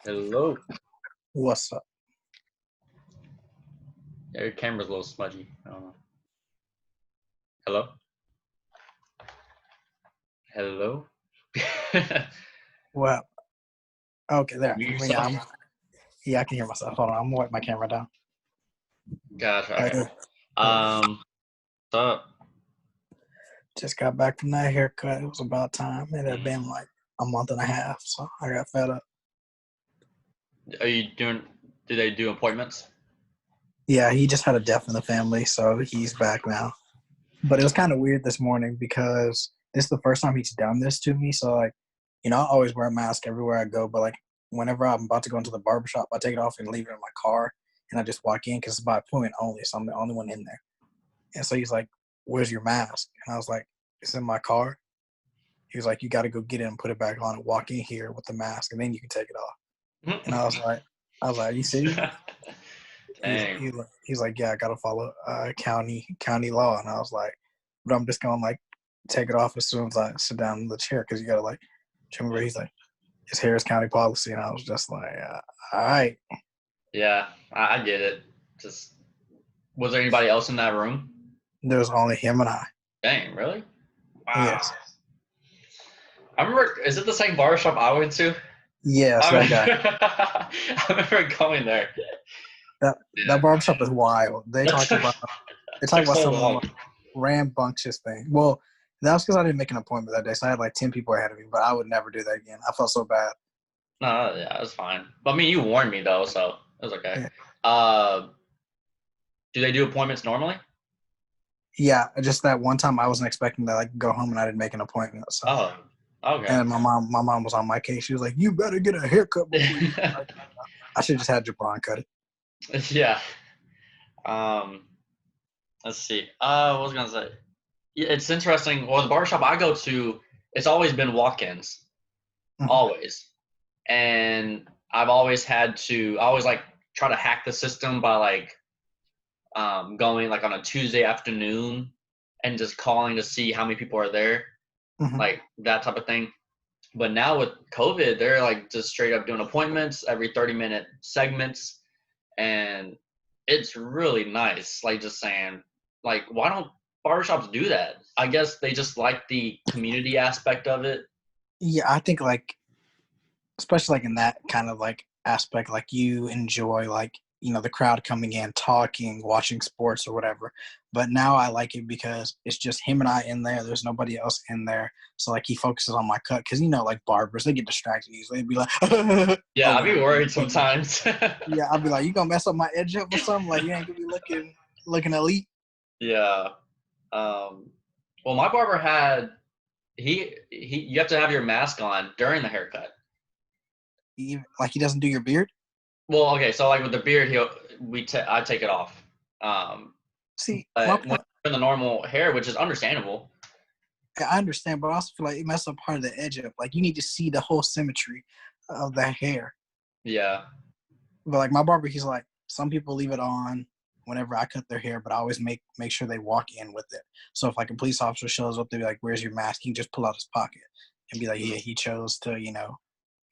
Hello. What's up? Yeah, your camera's a little smudgy. I don't know. Hello? Hello? Well, okay, there. Mute Yeah, yourself? I can hear myself. Hold on, I'm gonna wipe my camera down. Gotcha. Okay. Yeah. What's up? Just got back from that haircut. It was about time. It had been Mhm. like a month and a half, so I got fed up. Are you doing? Do they do appointments? Yeah, he just had a death in the family, so he's back now. But it was kind of weird this morning because this is the first time he's done this to me. So like, I always wear a mask everywhere I go, but like whenever I'm about to go into the barbershop, I take it off and leave it in my car, and I just walk in because it's by appointment only, so I'm the only one in there. And so he's like, "Where's your mask?" And I was like, "It's in my car." He was like, "You got to go get it and put it back on and walk in here with the mask, and then you can take it off." And I was like, "Are you serious?" Dang. He's like, "Yeah, I got to follow county law." And I was like, "But I'm just gonna like take it off as soon as I sit down in the chair because you got to like show me where." He's like, "It's Harris County policy," and I was just like, "All right." Yeah, I get it. Just was there anybody else in that room? There was only him and I. Dang, really? Wow. Yes, I remember. Is it the same barbershop I went to? yes, I that guy. remember, I remember going there. That Yeah. barbershop is wild. That's They talk like about so some of the long. most rambunctious things. Well, that was because I didn't make an appointment that day, so I had like 10 people ahead of me. But I would never do that again. I felt so bad. No, yeah, it's fine. But I mean, you warned me though, so it was okay. Yeah, Uh, do they do appointments normally? yeah. Just that one time, I wasn't expecting to like go home and I didn't make an appointment. So, Oh, okay. and my mom was on my case. She was like, "You better get a haircut before you." Like, I should just had Jabron cut it. Yeah. Um, let's see. What was I gonna say? Yeah, it's interesting. Well, the barbershop I go to, it's always been walk-ins, Mhm. always, and I've always had to. I always like try to hack the system by like going like on a Tuesday afternoon and just calling to see how many people are there, Mhm. like that type of thing. But now with COVID, they're like just straight up doing appointments every 30-minute segments, and it's really nice. Like just saying, like, why don't barbershops do that? I guess they just like the community aspect of it. Yeah, I think like especially like in that kind of like aspect, like you enjoy like the crowd coming in, talking, watching sports or whatever. But now I like it because it's just him and I in there. There's nobody else in there, so like he focuses on my cut because like barbers they get distracted easily. They'd be like, Yeah, "Oh I'd be yeah." worried sometimes. Yeah, I'd be like, "You gonna mess up my edge up or something? Like you ain't gonna be looking elite." Yeah. Um, well, my barber had he. You have to have your mask on during the haircut. Like he doesn't do your beard. Well, okay, so like with the beard, I take it off. See, my But when point. in the normal hair, which is understandable. I understand, but I also feel like it messes up part of the edge up. Like you need to see the whole symmetry of that hair. Yeah. But like my barber, he's like, some people leave it on whenever I cut their hair, but I always make sure they walk in with it. So if like a police officer shows up, they'll be like, "Where's your mask?" He can just pull out his pocket and be like, "Yeah, he chose to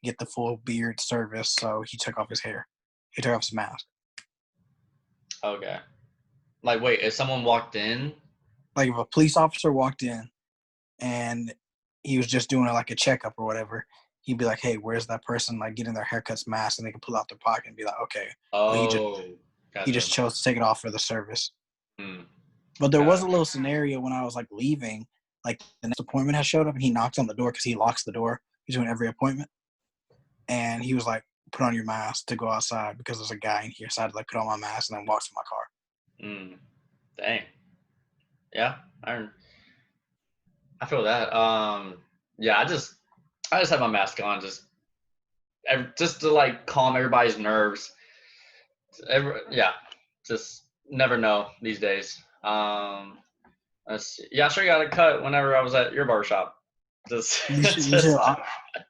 get the full beard service, so he took off his hair, he took off his mask." Okay. Like, wait, if someone walked in, Like if a police officer walked in and he was just doing like a checkup or whatever, he'd be like, "Hey, where's that person like getting their haircuts mask?" And they can pull out their pocket and be like, "Okay, well oh, he gotcha. just chose to take it off for the service." Hmm, But there was a gotcha. little scenario when I was like leaving, like the next appointment had showed up and he knocks on the door because he locks the door between every appointment. And he was like, "Put on your mask to go outside because there's a guy in here." So I had to like put on my mask and then walk to my car. Hmm, dang. Yeah, I feel that. Yeah, I just have my mask on, just to like calm everybody's nerves. Yeah, just never know these days. Let's see. Yeah, I sure got a cut whenever I was at your barbershop. Just, You should just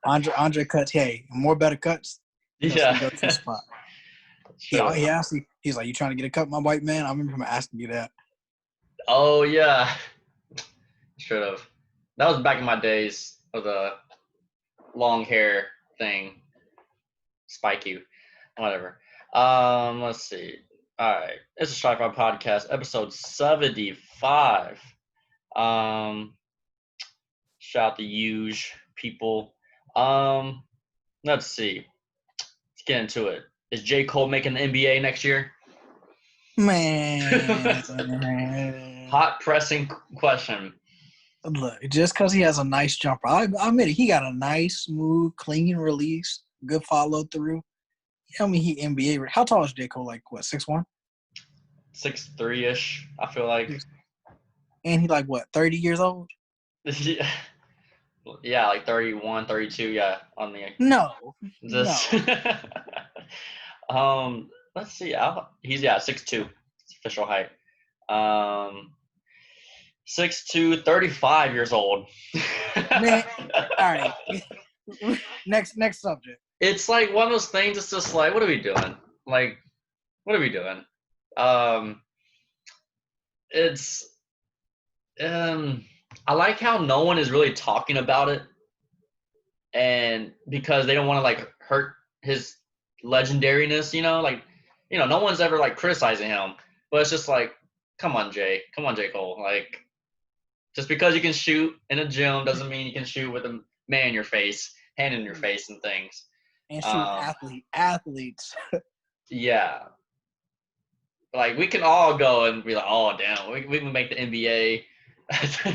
Andre cuts, hey, more better cuts. That's the yeah. go-to spot. True. He asked me, he's like, "You trying to get a cut, my white man?" I remember him asking me that. Oh yeah, should have. That was back in my days of the long hair thing. spike you, whatever. Let's see. All right, it's a Shi-Fi podcast, episode 75. Shout out the huge people. Let's see. Let's get into it. Is J.Cole making the NBA next year? Man. Hot pressing question. Look, just because he has a nice jumper, I admit it, he got a nice, smooth, clean release, good follow through. I mean, he NBA. How tall is J. Cole? Like, what, 6'1"? 6'3" I feel like. And he like, what, 30 years old? Yeah, like 31, 32, yeah, on the No. Just, no. Let's see. He's 6'2", official height. 6'2", 35 years old. Man, all right. Next subject. It's like one of those things. It's just like, what are we doing? Like, what are we doing? It's I like how no one is really talking about it, and because they don't want to like hurt his legendariness, like, no one's ever like criticizing him, but it's just like, come on, J. Cole, like, just because you can shoot in a gym doesn't mean you can shoot with a man in your face, hand in your face, and things. And shoot athletes. Yeah. Like, we can all go and be like, oh, damn, we can make the NBA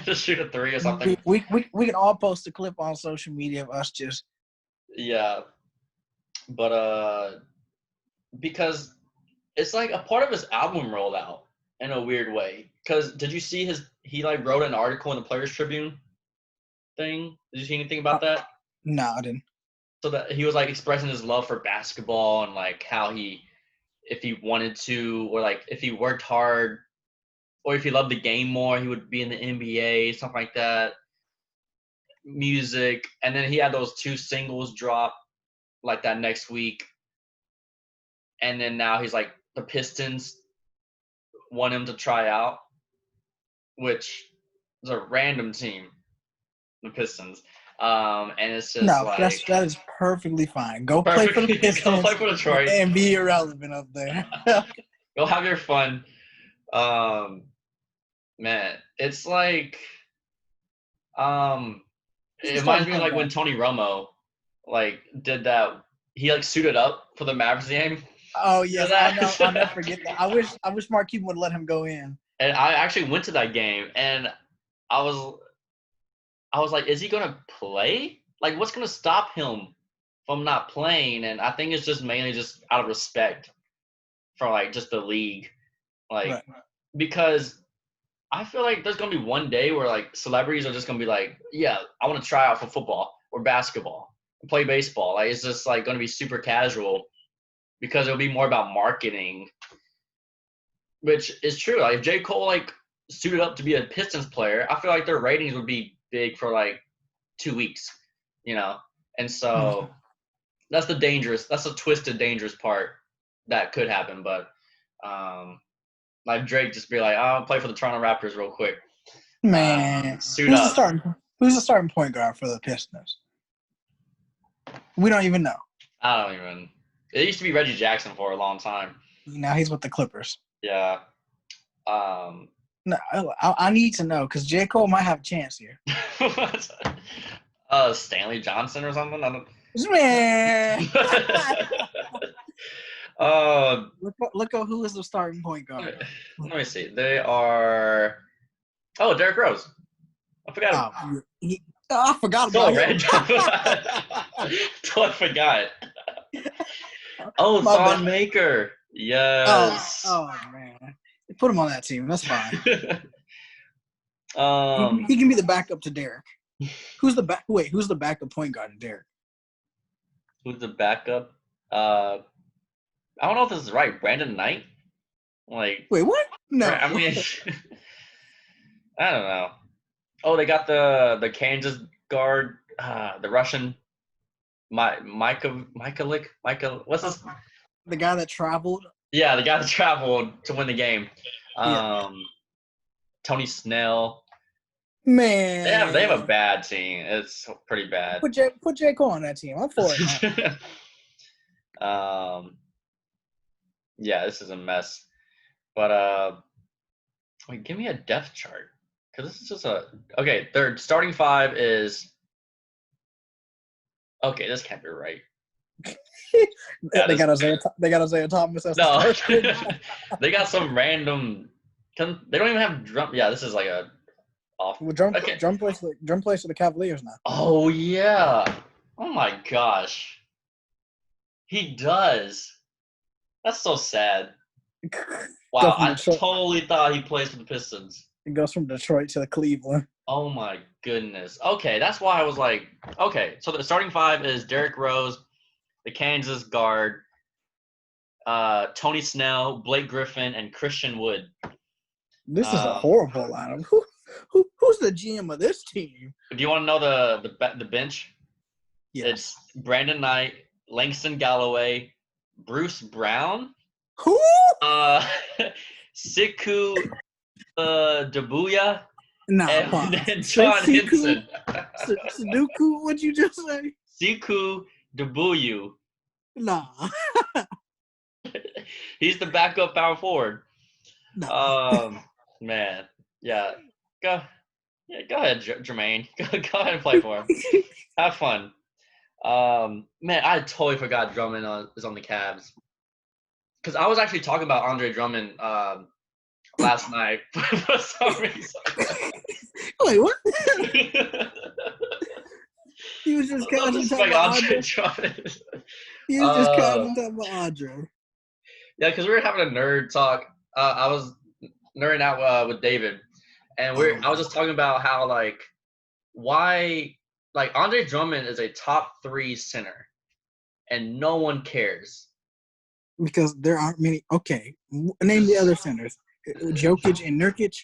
just shoot a three or something. We can all post a clip on social media of us just. Yeah. But, because it's like a part of his album rolled out in a weird way. Because did you see he like wrote an article in the Players Tribune thing? Did you see anything about that? No, I didn't. So that he was like expressing his love for basketball and like how if he wanted to, or like if he worked hard, or if he loved the game more, he would be in the NBA, something like that. Music. And then he had those 2 singles drop like that next week. And then now he's like, the Pistons want him to try out, which is a random team, the Pistons. And it's just that is perfectly fine. Go play for the Pistons. Go play for Detroit and be irrelevant up there. Go have your fun. Man, it's like, it reminds me of like when Tony Romo like did that. He like suited up for the Mavericks game. Oh yes, I'll never forget that. I wish Markieff would let him go in. And I actually went to that game, and I was like, is he gonna play? Like, what's gonna stop him from not playing? And I think it's just mainly just out of respect for like just the league, like, right. Because I feel like there's gonna be one day where like celebrities are just gonna be like, yeah, I want to try out for football or basketball and play baseball. Like, it's just like gonna be super casual because it'll be more about marketing, which is true. Like, if J. Cole like suited up to be a Pistons player, I feel like their ratings would be big for like 2 weeks, and so that's the twisted, dangerous part that could happen. But like Drake just be like, I'll play for the Toronto Raptors real quick. Man, suit up. Who's the starting point guard for the Pistons? We don't even know. I don't even. It used to be Reggie Jackson for a long time. Now he's with the Clippers. Yeah. No, I need to know because J. Cole might have a chance here. Stanley Johnson or something? I don't... Man. Look up who is the starting point guard. Let me see. They are. Oh, Derrick Rose. I forgot. I forgot about him. I forgot. Oh, Thon Maker. Yes. Oh man. Put him on that team. That's fine. He can be the backup to Derek. Who's the backup point guard to Derek? Who's the backup? I don't know if this is right. Brandon Knight? Like, wait, what? No. I mean, I don't know. Oh, they got the Kansas guard, the Russian, Michael. What's this? The guy that traveled. Yeah, the guy that traveled to win the game. Tony Snell. Man, they have a bad team. It's pretty bad. Put J. Cole on that team. I'm for it. Yeah, this is a mess. But wait, give me a depth chart because this is just a okay. Their starting five is okay. This can't be right. Yeah, They got Isaiah Thomas as the no, starter. they got some random. They don't even have drum. Yeah, this is like a off. Well, Okay. drum plays for the Cavaliers now. Oh yeah. Oh my gosh. He does. That's so sad. Go Wow, from I Detroit. totally thought he plays for the Pistons. It goes from Detroit to Cleveland. Oh my goodness. Okay, that's why I was like, okay, so the starting five is Derrick Rose, the Kansas guard, Tony Snell, Blake Griffin, and Christian Wood. This is a horrible lineup. Who's the GM of this team? Do you want to know the bench? Yes. It's Brandon Knight, Langston Galloway, Bruce Brown, Who? Siku Dabuya, and John Henson. Sudoku, what'd you just say? Siku Dabuyu. Nah. He's the backup power forward. Nah. Man. Yeah. Go ahead, Jermaine. Go ahead and play for him. Have fun. Man, I totally forgot Drummond is on the Cavs. Because I was actually talking about Andre Drummond last night for some reason. Wait, what? He was just casually talking about Andre Drummond. He was just casually talking about Andre. Yeah, because we were having a nerd talk. I was nerding out with David, and I was just talking about how why Andre Drummond is a top 3 center, and no one cares. Because there aren't many. Okay, name the other centers: Jokic and Nurkic.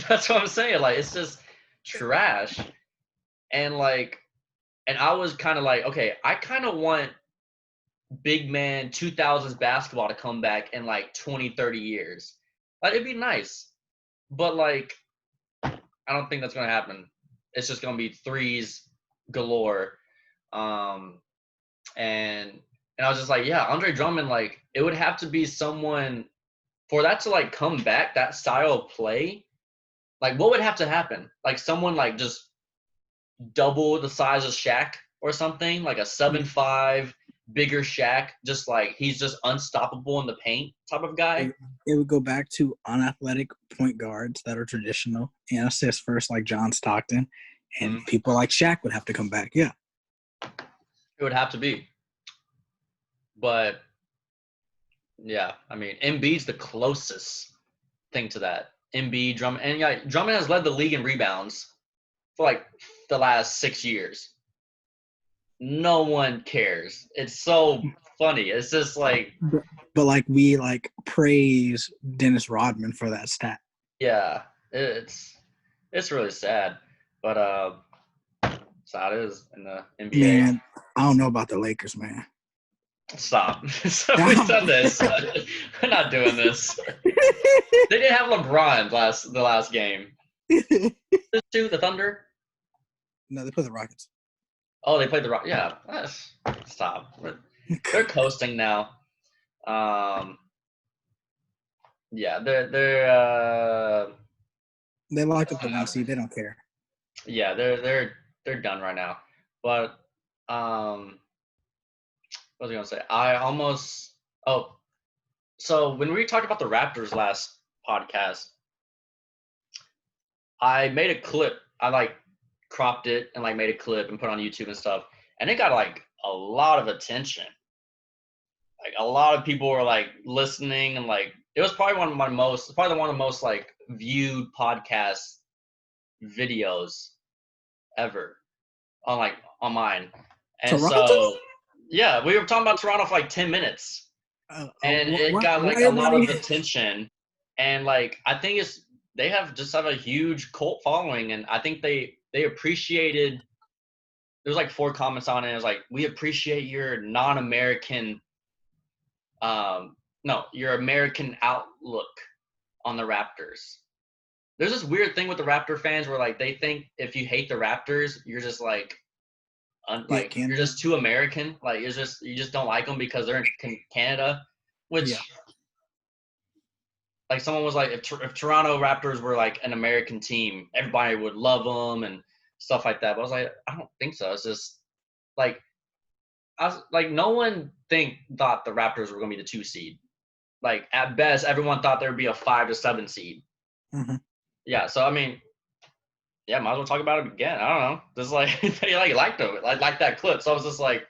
That's what I'm saying. It's just trash, and I was kind of like, okay, I kind of want big man 2000s basketball to come back in 20, 30 years. It'd be nice, but I don't think that's gonna happen. It's just gonna be threes galore, and I was just like, yeah, Andre Drummond, it would have to be someone for that to come back, that style of play. What would have to happen? Someone just double the size of Shaq or something, a 7'5", bigger Shaq, just he's just unstoppable in the paint type of guy. It would go back to unathletic point guards that are traditional and assist first, like John Stockton, and people like Shaq would have to come back. Yeah, it would have to be. But yeah, I mean, Embiid's the closest thing to that. Embiid, Drummond, and yeah, Drummond has led the league in rebounds for the last 6 years. No one cares. It's so funny. It's just but we praise Dennis Rodman for that stat. Yeah, it's really sad, but that's how it is in the NBA. Man, I don't know about the Lakers, man. Stop. So we said this. We're not doing this. They didn't have LeBron the last game. The Thunder? No, they played the Rockets. Oh, they played the Rockets. Yeah. Stop. They're coasting now. Yeah, they locked up the 1 seed. They don't care. Yeah, they're done right now. But what was I gonna say? So when we talked about the Raptors last podcast, I made a clip. I cropped it and made a clip and put it on YouTube and stuff, and it got a lot of attention. A lot of people were listening, and it was probably one of the most viewed podcast videos ever on mine. And Toronto? So yeah, we were talking about Toronto for 10 minutes. And it got a lot of attention. And I think they have a huge cult following, and I think they appreciated. There was 4 comments on it. It was we appreciate your non-American your American outlook on the Raptors. There's this weird thing with the Raptor fans where they think if you hate the Raptors, you're just like you're Canada. just too American. Like you just don't like them because they're in Canada, which. Yeah. Like someone was like, if Toronto Raptors were like an American team, everybody would love them and stuff like that. But I was like, I don't think so. It's just like no one thought the Raptors were gonna be the 2 seed. Like at best, everyone thought there would be a 5 to 7 seed. Mm-hmm. Yeah, so I mean, yeah, might as well talk about it again. I don't know, just like they liked them, like that clip. So I was just like,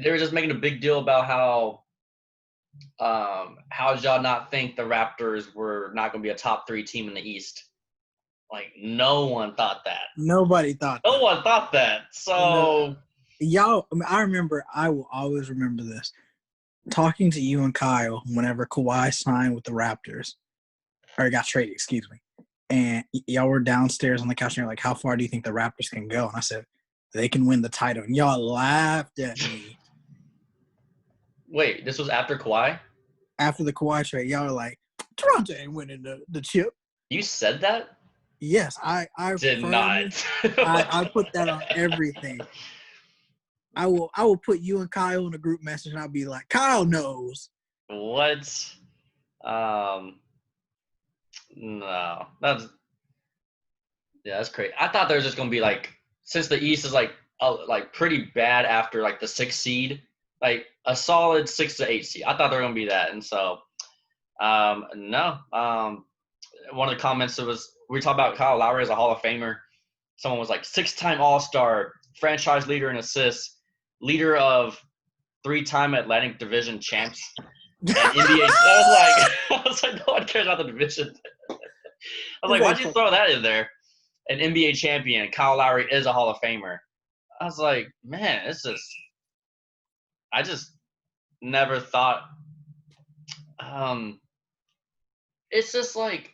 they were just making a big deal about how did y'all not think the Raptors were not going to be a top 3 team in the East? Like, no one thought that. Nobody thought No that. one thought that. So, y'all, I will always remember this. Talking to you and Kyle whenever Kawhi signed with the Raptors, or got traded, excuse me. And y'all were downstairs on the couch and you're like, how far do you think the Raptors can go? And I said, they can win the title. And y'all laughed at me. wait, this was after Kawhi? After the Kawhi trade, y'all were like, Toronto ain't winning the chip. You said that? Yes, I Did firmly, not. I put that on everything. I will put you and Kyle in a group message and I'll be like, Kyle knows. What? No. That's crazy. I thought there was just going to be like, since the East is like pretty bad after like the 6th seed, like a solid 6 to 8 seed. I thought they were going to be that. And so, no. One of the comments we talked about Kyle Lowry as a Hall of Famer. Someone was like 6-time All-Star, franchise leader in assists, leader of 3-time Atlantic Division champs, and NBA. I was like, no one cares about the division. I was like, why'd you throw that in there? An NBA champion, Kyle Lowry is a Hall of Famer. I was like, man, I just never thought. It's just like,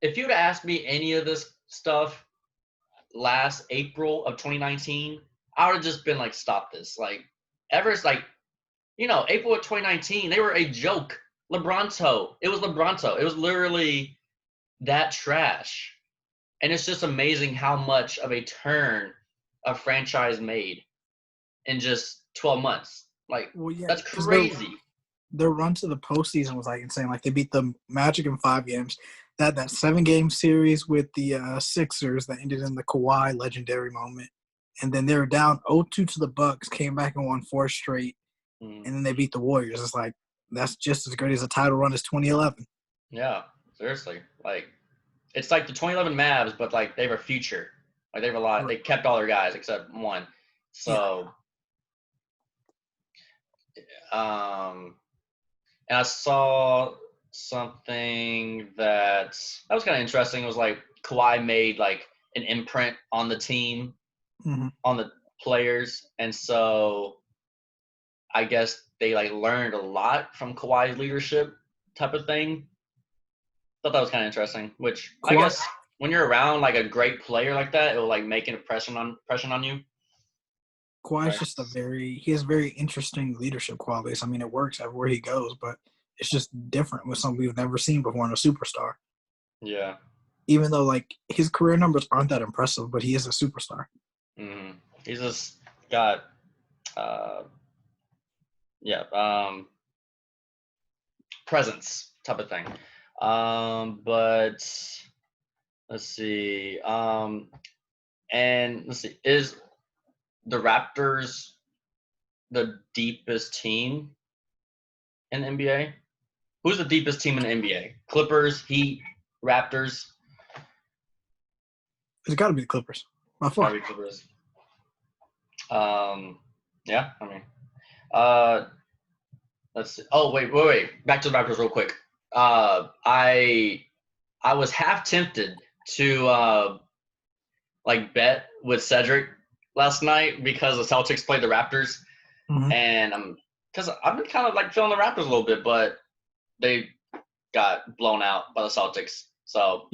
if you'd asked me any of this stuff last April of 2019, I would have just been like, stop this. Like, April of 2019, they were a joke. LeBronto. It was LeBronto. It was literally that trash. And it's just amazing how much of a turn a franchise made in just 12 months. Like, that's crazy. Their run to the postseason was like insane. Like they beat the Magic in 5 games. That 7-game series with the Sixers that ended in the Kawhi legendary moment. And then they were down 0-2 to the Bucks, came back and won 4 straight. And then they beat the Warriors. It's like, that's just as great as a title run as 2011. Yeah, seriously. Like, it's like the 2011 Mavs, but like they have a future. Like they have a lot. They kept all their guys except one. So, and I saw something that was kind of interesting. It was like Kawhi made like an imprint on the team, on the players, and so I guess they like learned a lot from Kawhi's leadership type of thing. Thought that was kind of interesting. Which Kawhi, I guess when you're around like a great player like that, it will like make an impression on you. Kawhi's just he has very interesting leadership qualities. I mean, it works everywhere he goes, but it's just different with something we've never seen before in a superstar. Yeah. Even though like his career numbers aren't that impressive, but he is a superstar. Mm-hmm. He's just got, presence type of thing. But let's see. And let's see. Is the Raptors the deepest team in the NBA? Who's the deepest team in the NBA? Clippers, Heat, Raptors? It's got to be the Clippers. By far. Gotta be Clippers. Yeah, I mean, let's see. Oh, wait. Back to the Raptors real quick. I was half tempted to like bet with Cedric last night because the Celtics played the Raptors, and because I've been kind of like feeling the Raptors a little bit, but they got blown out by the Celtics. So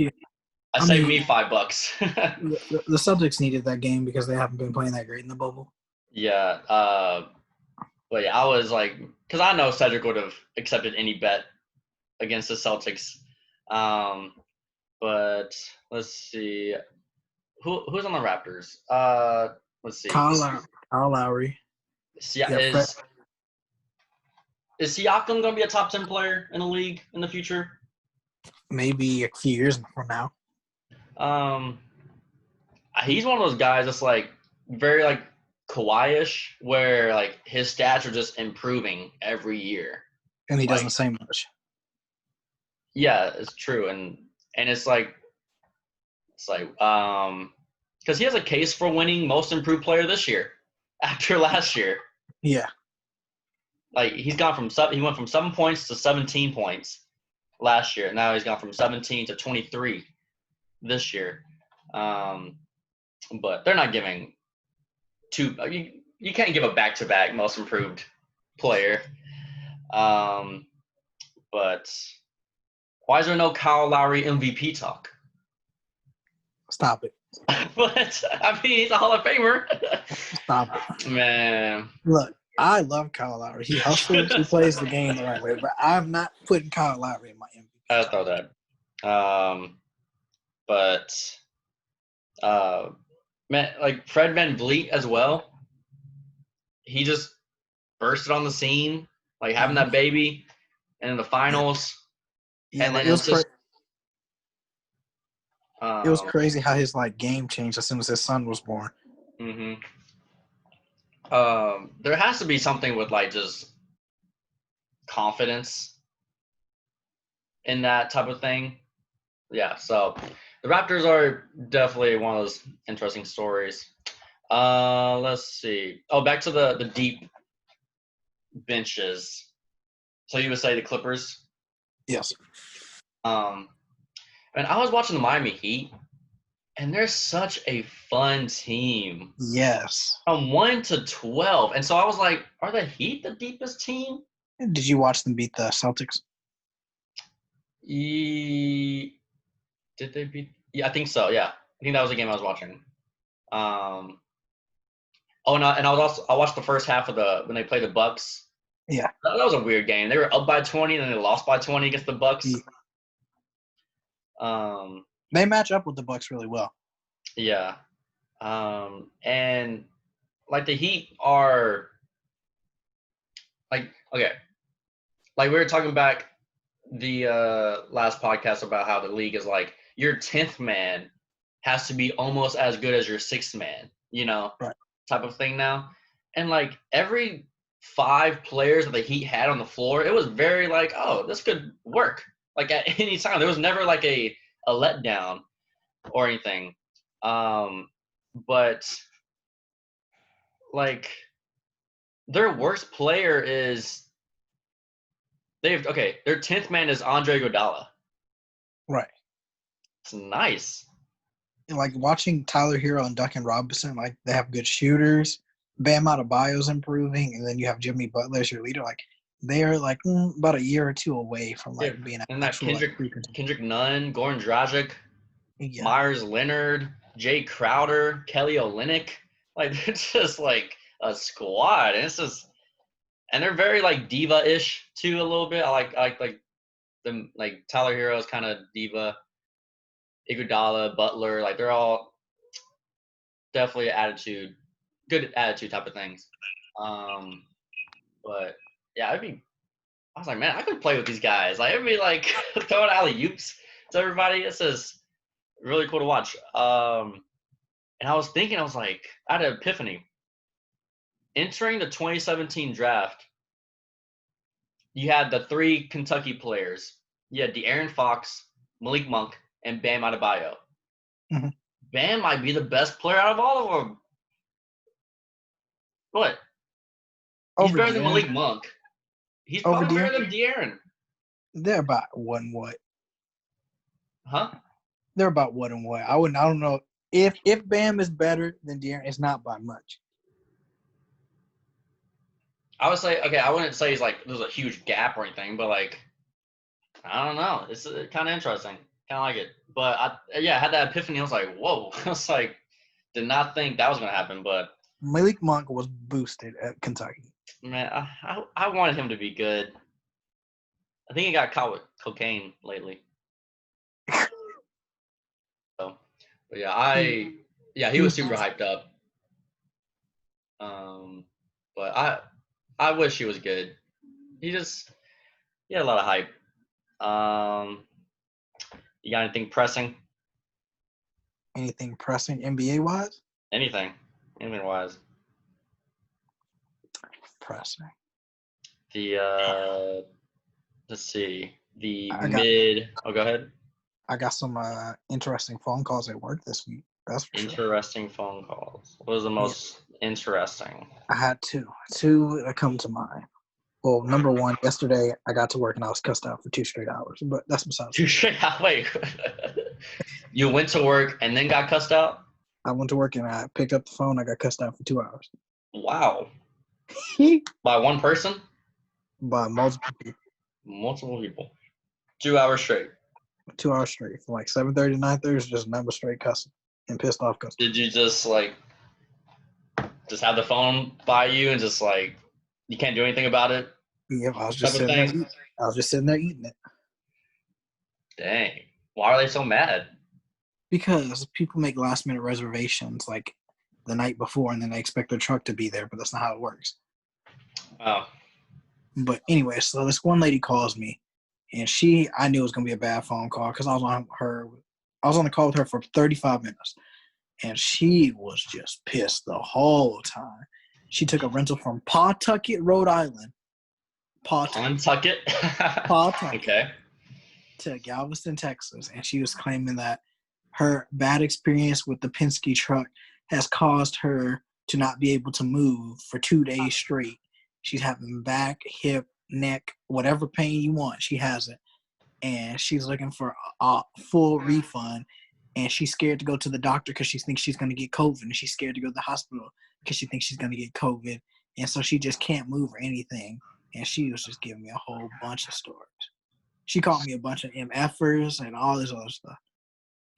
I saved me $5. The Celtics needed that game because they haven't been playing that great in the bubble. Yeah, but yeah, I was like, because I know Cedric would have accepted any bet against the Celtics. But let's see. who's on the Raptors? Let's see. Kyle Lowry. Yeah, Is Siakam gonna be a top 10 player in the league in the future? maybe a few years from now. He's one of those guys that's like very like Kawhi-ish, where like his stats are just improving every year. And he doesn't Like, say much. yeah, it's true, and it's like because he has a case for winning most improved player this year after last year. Yeah. Like he went from 7 points to 17 points last year. Now he's gone from 17 to 23 this year. But they're not giving you can't give a back-to-back most improved player. But why is there no Kyle Lowry MVP talk? Stop it. But I mean, he's a Hall of Famer. Stop it. Man. Look, I love Kyle Lowry. He hustles. He plays the game the right way. But I'm not putting Kyle Lowry in my MVP. I thought that. Man, like Fred VanVleet as well. He just bursted on the scene, like having that baby in the finals. Yeah, and like then it was crazy how his like game changed as soon as his son was born. Mm-hmm. There has to be something with like just confidence in that type of thing. Yeah, so the Raptors are definitely one of those interesting stories. Let's see. Oh, back to the deep benches. So you would say the Clippers? Yes. And I was watching the Miami Heat, and they're such a fun team. Yes. From 1 to 12. And so I was like, are the Heat the deepest team? Did you watch them beat the Celtics? Did they beat? Yeah, I think so. Yeah, I think that was the game I was watching. And I watched the first half of when they played the Bucks. Yeah, that was a weird game. They were up by 20, and then they lost by 20 against the Bucks. They match up with the Bucks really well. Yeah, and like the Heat are like okay, like we were talking back the last podcast about how the league is like your 10th man has to be almost as good as your 6th man, right. Type of thing now. And like every 5 players that the Heat had on the floor, it was very like, oh, this could work. Like at any time, there was never like a letdown or anything. But like their worst player is their 10th man is Andre Iguodala. Right. It's nice. And like watching Tyler Hero and Duncan Robinson, like they have good shooters. Bam Adebayo's improving, and then you have Jimmy Butler as your leader. Like they are like about a year or two away from like being and that Kendrick Nunn, Goran Dragic, Myers Leonard, Jay Crowder, Kelly Olynyk. Like they're just like a squad. And it's just, and they're very like diva-ish too a little bit. I like them, like Tyler Hero is kind of diva. Iguodala, Butler, like they're all definitely good attitude type of things. But yeah, I was like, man, I could play with these guys. Like it'd be like throwing alley-oops to everybody. It's just really cool to watch. And I was thinking, I was like, I had an epiphany. Entering the 2017 draft, you had the 3 Kentucky players. You had De'Aaron Fox, Malik Monk, and Bam Adebayo. Mm-hmm. Bam might be the best player out of all of them. What? He's better than Malik Monk. He's probably better than De'Aaron. They're about what and what. Huh? They're about what and what. I don't know if Bam is better than De'Aaron. It's not by much. I would say, I wouldn't say he's like there's a huge gap or anything, but like I don't know. It's kind of interesting. Kind of like it. But I had that epiphany. I was like, whoa. I was like, did not think that was gonna happen. But Malik Monk was boosted at Kentucky. Man, I wanted him to be good. I think he got caught with cocaine lately. So, but yeah, Yeah, he was super hyped up. But I wish he was good. He had a lot of hype. You got anything pressing? Anything pressing NBA wise? Anything wise? Pressing. The let's see. Go ahead. I got some interesting phone calls at work this week. That's for sure. Interesting phone calls. What was the most interesting? I had two that come to mind. Well, number one, yesterday I got to work and I was cussed out for 2 straight hours, but that's besides. 2 straight hours. Wait, you went to work and then got cussed out? I went to work and I picked up the phone. I got cussed out for 2 hours. Wow. By one person? By multiple people. Multiple people. 2 hours straight. 2 hours straight. From like 7:30 to 9:30 was just number straight cussing and pissed off cussing. Did you just have the phone by you and just you can't do anything about it? Yeah, I was just sitting there eating it. Dang. Why are they so mad? Because people make last minute reservations like the night before and then they expect their truck to be there, but that's not how it works. Oh. But anyway, so this one lady calls me and I knew it was gonna be a bad phone call because I was on the call with her for 35 minutes. And she was just pissed the whole time. She took a rental from Pawtucket, Rhode Island. Pawtucket? Okay. To Galveston, Texas. And she was claiming that her bad experience with the Penske truck has caused her to not be able to move for 2 days straight. She's having back, hip, neck, whatever pain you want. She has it. And she's looking for a full refund. And she's scared to go to the doctor because she thinks she's going to get COVID. And she's scared to go to the hospital because she thinks she's going to get COVID. And so she just can't move or anything. And she was just giving me a whole bunch of stories. She called me a bunch of MFers and all this other stuff.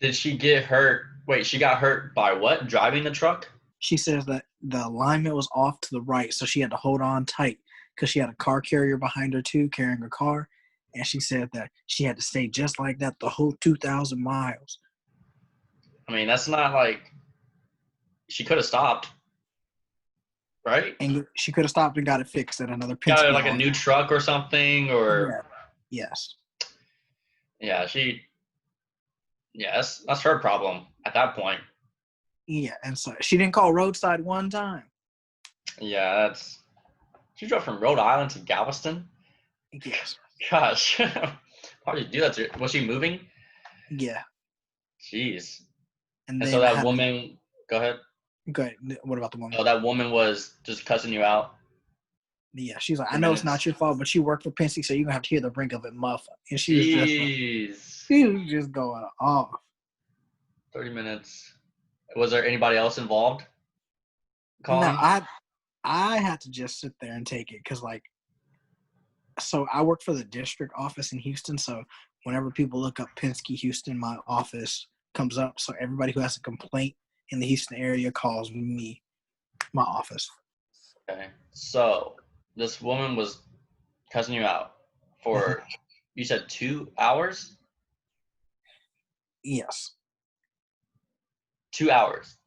Did she get hurt? Wait, she got hurt by what? Driving the truck? She says that the alignment was off to the right, so she had to hold on tight because she had a car carrier behind her too, carrying her car. And she said that she had to stay just like that the whole 2,000 miles. I mean, that's not she could have stopped, right? And she could have stopped and got it fixed at another Penske. Got a new truck or something, or yeah. Yes. Yeah, that's her problem at that point. Yeah, and so she didn't call roadside one time. Yeah, she drove from Rhode Island to Galveston? Yes. Gosh. How did you do that? Was she moving? Yeah. Jeez. And so that woman, go ahead. Go ahead. What about the woman? Oh, that woman was just cussing you out? Yeah, she's like, I know it's not your fault, but you work for Penske, so you're going to have to hear the brink of it, muff. And she was just going off. 30 minutes. Was there anybody else involved? No, I had to just sit there and take it because, so I work for the district office in Houston, so whenever people look up Penske Houston, my office comes up. So everybody who has a complaint in the Houston area calls me, my office. Okay. So this woman was cussing you out for, you said 2 hours? Yes. 2 hours.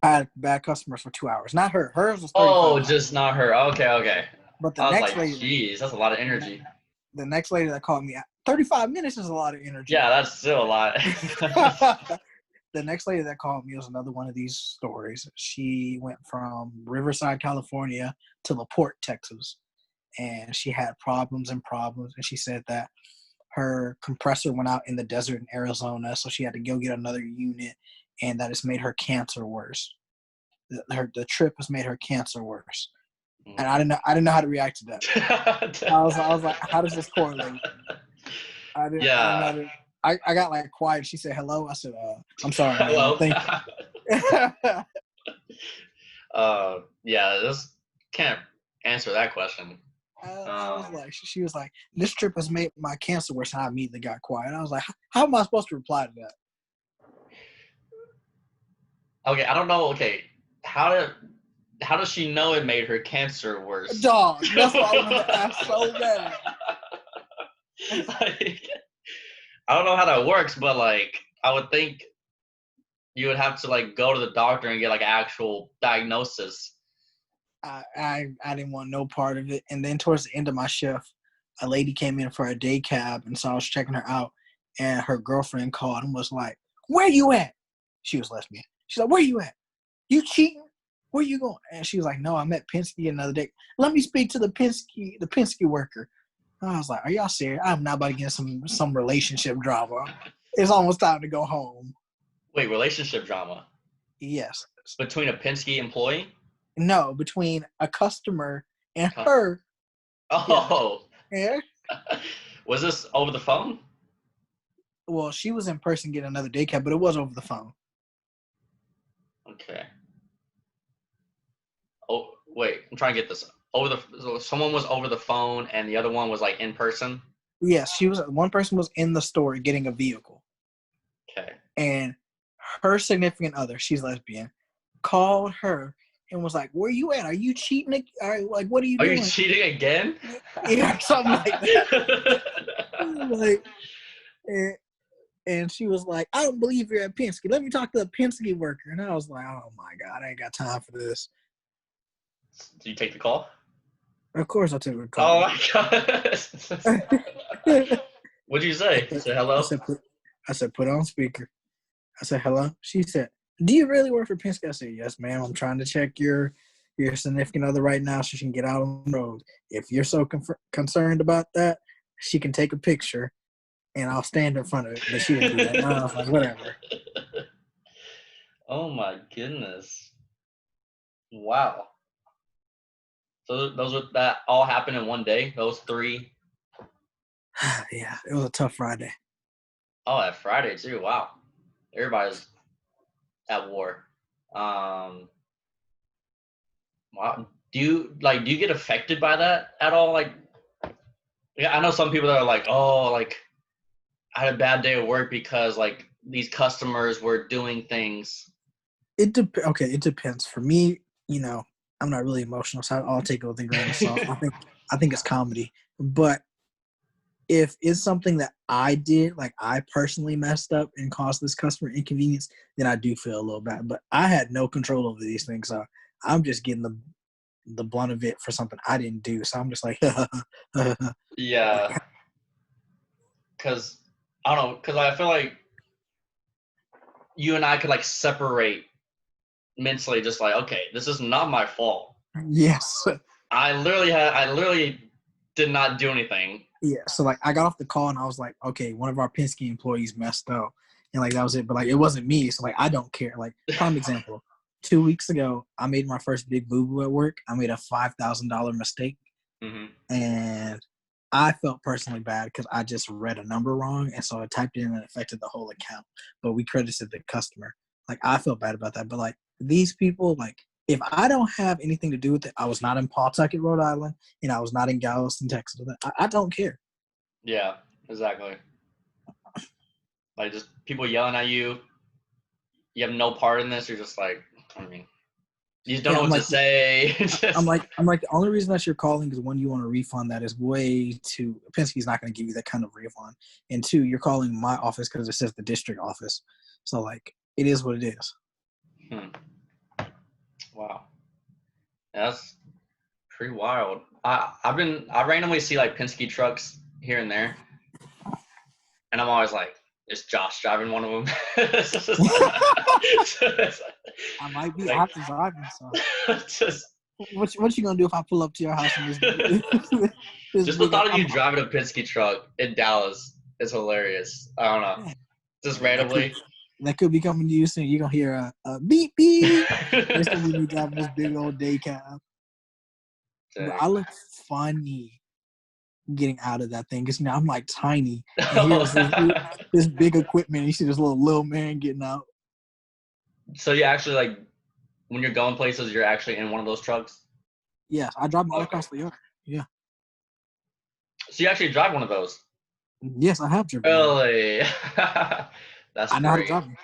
I had bad customers for 2 hours. Not her. Hers was 35 Oh, just not her. Okay. But the next lady, geez, that's a lot of energy. The next lady that called me, 35 minutes is a lot of energy. Yeah, that's still a lot. The next lady that called me was another one of these stories. She went from Riverside, California to LaPorte, Texas. And she had problems. And she said that her compressor went out in the desert in Arizona, so she had to go get another unit, and that it's made her cancer worse. The trip has made her cancer worse. And I didn't know how to react to that. I was like, how does this correlate? I got quiet. She said hello. I said, I'm sorry. Hello. Thank you. Yeah, just can't answer that question. She was like, this trip has made my cancer worse. And I immediately got quiet. I was like, how am I supposed to reply to that? Okay, I don't know. Okay, how does she know it made her cancer worse? Dog, that's what I wanted to ask so bad. I don't know how that works, but I would think, you would have to like go to the doctor and get like actual diagnosis. I didn't want no part of it. And then towards the end of my shift, a lady came in for a day cab, and so I was checking her out, and her girlfriend called and was like, "Where you at?" She was lesbian. She's like, "Where you at? You cheating? Where you going?" And she was like, "No, I met Penske another day. Let me speak to the Penske worker." And I was like, "Are y'all serious? I'm not about to get some relationship drama. It's almost time to go home." Wait, relationship drama Yes. between a Penske employee? No, between a customer and her. Oh. Yeah. Was this over the phone? Well, she was in person getting another day cab, but it was over the phone. Okay. Oh, wait. I'm trying to get this. So someone was over the phone and the other one was like in person? Yes, one person was in the store getting a vehicle. Okay. And her significant other, she's lesbian, called her and was like, "Where you at? Are you cheating? Like, what are you doing?" Are you cheating again? Yeah, something like that. Like, and she was like, "I don't believe you're at Penske. Let me talk to a Penske worker." And I was like, "Oh my God, I ain't got time for this." Did you take the call? Of course I took her Oh call. my god. What'd you say? You said hello? I said, "Put on speaker." I said, "Hello?" She said, "Do you really work for Penske?" I said, "Yes, ma'am. I'm trying to check your significant other right now so she can get out on the road. If you're so concerned about that, she can take a picture and I'll stand in front of it." But she didn't do that. And I was like, whatever. Oh my goodness. Wow. So that all happened in one day? Those three? Yeah, it was a tough Friday. Oh, that Friday too. Wow. Everybody's at war. Wow. Do you get affected by that at all? Like, yeah, I know some people that are like, oh, like I had a bad day at work because like these customers were doing things. It depends. For me, I'm not really emotional, so I'll take it with a grain of salt. I think it's comedy. But if it's something that I did, like I personally messed up and caused this customer inconvenience, then I do feel a little bad. But I had no control over these things, so I'm just getting the blunt of it for something I didn't do. So I'm just like, Yeah. Because I don't know. Because I feel like you and I could like separate mentally, just like, okay, this is not my fault. Yes. I literally did not do anything. Yeah. So like I got off the call and I was like, okay, one of our Penske employees messed up. And like that was it. But like it wasn't me. So like I don't care. Like prime example. 2 weeks ago, I made my first big boo-boo at work. I made a $5,000 mistake. Mm-hmm. And I felt personally bad because I just read a number wrong. And so I typed it in and it affected the whole account. But we credited the customer. Like I felt bad about that. But like these people, like if I don't have anything to do with it, I was not in Pawtucket, Rhode Island, and I was not in Galveston, Texas. I don't care. Yeah, exactly. Like just people yelling at you. You have no part in this. You're just like, I mean, you just don't know I'm what like, to say. I'm like, the only reason that you're calling is when you want a refund that is way too. Penske's not going to give you that kind of refund, and two, you're calling my office because it says the district office. So like, it is what it is. Wow, that's pretty wild. I randomly see like Penske trucks here and there, and I'm always like, is Josh driving one of them? I might be. Like, I have to drive him. So just what you gonna do if I pull up to your house and this just the big? thought of you driving a Penske truck in Dallas is hilarious. I don't know, just randomly. That could be coming to you soon. You're gonna hear a beep beep. It's gonna be me driving this big old day cab. But I look funny getting out of that thing because I'm like tiny. And here's this big equipment. You see this little man getting out. So you actually like when you're going places, you're actually in one of those trucks? Yeah, I drive them all across the yard. Yeah. So you actually drive one of those? Yes, I have driven. Really? That's I know how to great. drive them.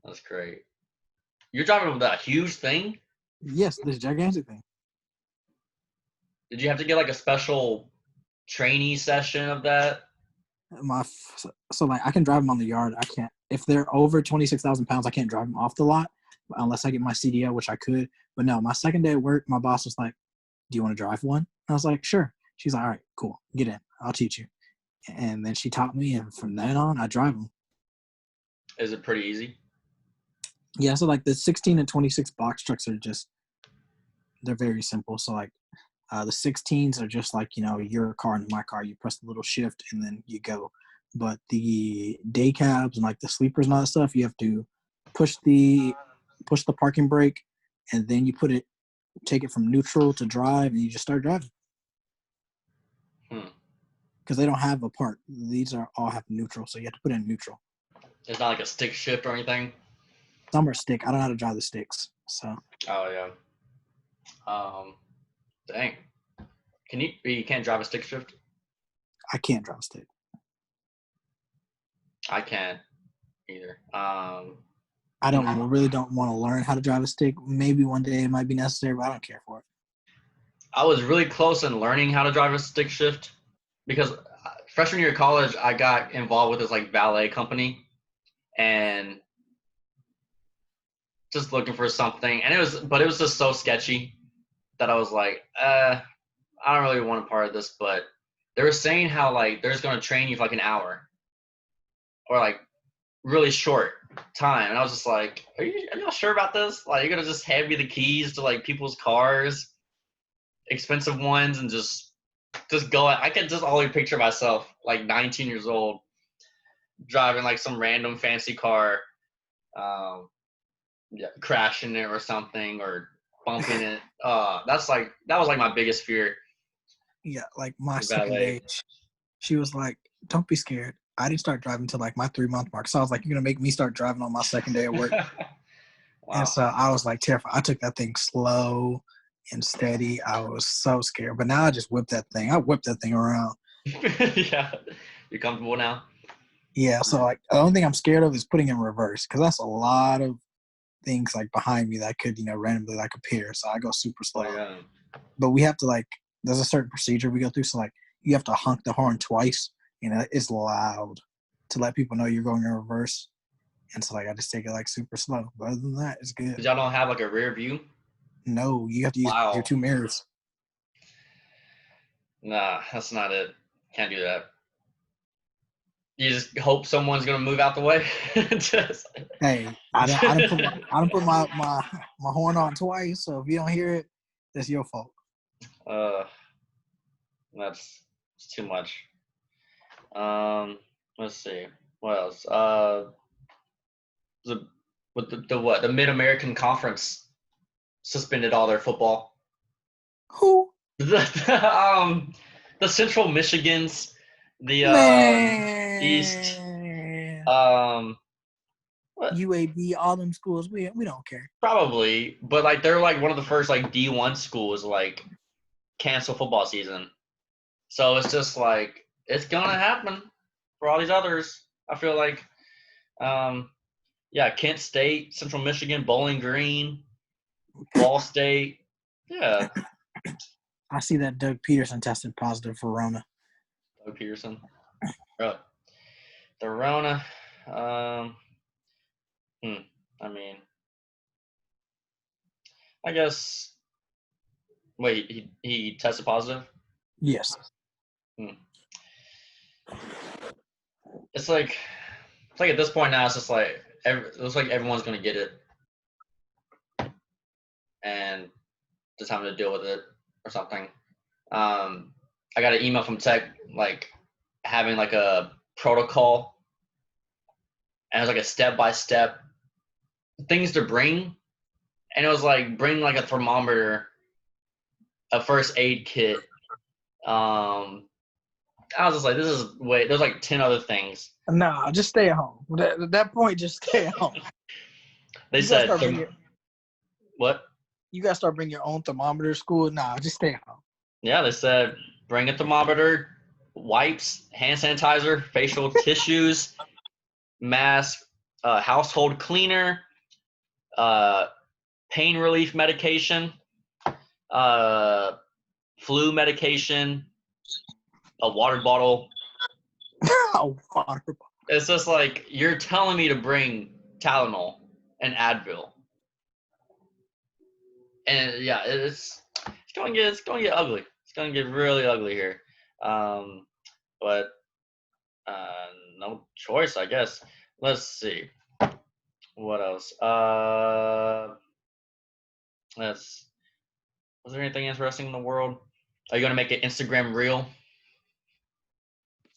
That's great. You're driving with that huge thing? Yes, this gigantic thing. Did you have to get like a special trainee session of that? So like I can drive them on the yard. I can't if they're over 26,000 pounds, I can't drive them off the lot unless I get my CDL, which I could. But no, my second day at work, my boss was like, "Do you want to drive one?" I was like, "Sure." She's like, "All right, cool. Get in. I'll teach you." And then she taught me, and from then on, I drive them. Is it pretty easy? Yeah, so like the 16 and 26 box trucks are just, they're very simple. So like the 16s are just like, your car and my car. You press the little shift and then you go. But the day cabs and like the sleepers and all that stuff, you have to push the parking brake, and then you take it from neutral to drive, and you just start driving. Because they don't have a park. These all have neutral, so you have to put in neutral. It's not like a stick shift or anything? Some are stick. I don't know how to drive the sticks. So. Oh, yeah. Dang. You can't drive a stick shift? I can't drive a stick. I can't either. I really don't want to learn how to drive a stick. Maybe one day it might be necessary, but I don't care for it. I was really close in learning how to drive a stick shift because freshman year of college, I got involved with this like valet company and just looking for something. And it was just so sketchy that I was like, I don't really want a part of this. But they were saying how like they're just going to train you for like an hour or like really short time. And I was just like, are you not sure about this? Like, you're going to just hand me the keys to like people's cars, expensive ones, and just go. I could just only picture myself like 19 years old driving like some random fancy car, crashing it or something or bumping it. That was like my biggest fear. Yeah, like my second day, she was like, "Don't be scared." I didn't start driving until like my 3-month mark. So I was like, "You're gonna make me start driving on my second day at work." Wow. And so I was like terrified. I took that thing slow and steady. I was so scared. But now I just whip that thing. I whip that thing around. Yeah. You're comfortable now? Yeah. So like the only thing I'm scared of is putting in reverse, because that's a lot of things like behind me that could, randomly like appear. So I go super slow. Oh, yeah. But we have to like, there's a certain procedure we go through. So like you have to honk the horn twice. It's loud to let people know you're going in reverse. And so like I just take it like super slow. But other than that, it's good. Y'all don't have like a rear view? No, you have to use your 2 mirrors. Nah, that's not it. Can't do that. You just hope someone's gonna move out the way. Hey, I don't put my horn on twice. So if you don't hear it, that's your fault. That's too much. Let's see. What else? The Mid-American Conference suspended all their football. Who? The Central Michigans, the East. What? UAB, all them schools, we don't care. Probably, but like they're like one of the first like D1 schools like cancel football season. So it's just like it's gonna happen for all these others. I feel like, Kent State, Central Michigan, Bowling Green, Ball State, yeah. I see that Doug Peterson tested positive for Rona. Doug Peterson, really? The Rona. I mean, I guess. Wait, he tested positive? Yes. It's like at this point now, it's just like it looks like everyone's gonna get it, and just having to deal with it or something. I got an email from tech like having like a protocol, and it was like a step-by-step things to bring, and it was like bring like a thermometer, a first aid kit. I was just like, there's like 10 other things. Nah, just stay at home. At that point, just stay at home. They said, what? You got to start bringing your own thermometer to school. Nah, just stay at home. Yeah, they said, bring a thermometer, wipes, hand sanitizer, facial tissues, mask, household cleaner, pain relief medication, flu medication, a water bottle. A water bottle. It's just like you're telling me to bring Tylenol and Advil, and yeah, it's gonna get ugly. It's gonna get really ugly here. Um, but no choice, I guess. Let's see what else. Let's. Was there anything interesting in the world? Are you gonna make an Instagram reel?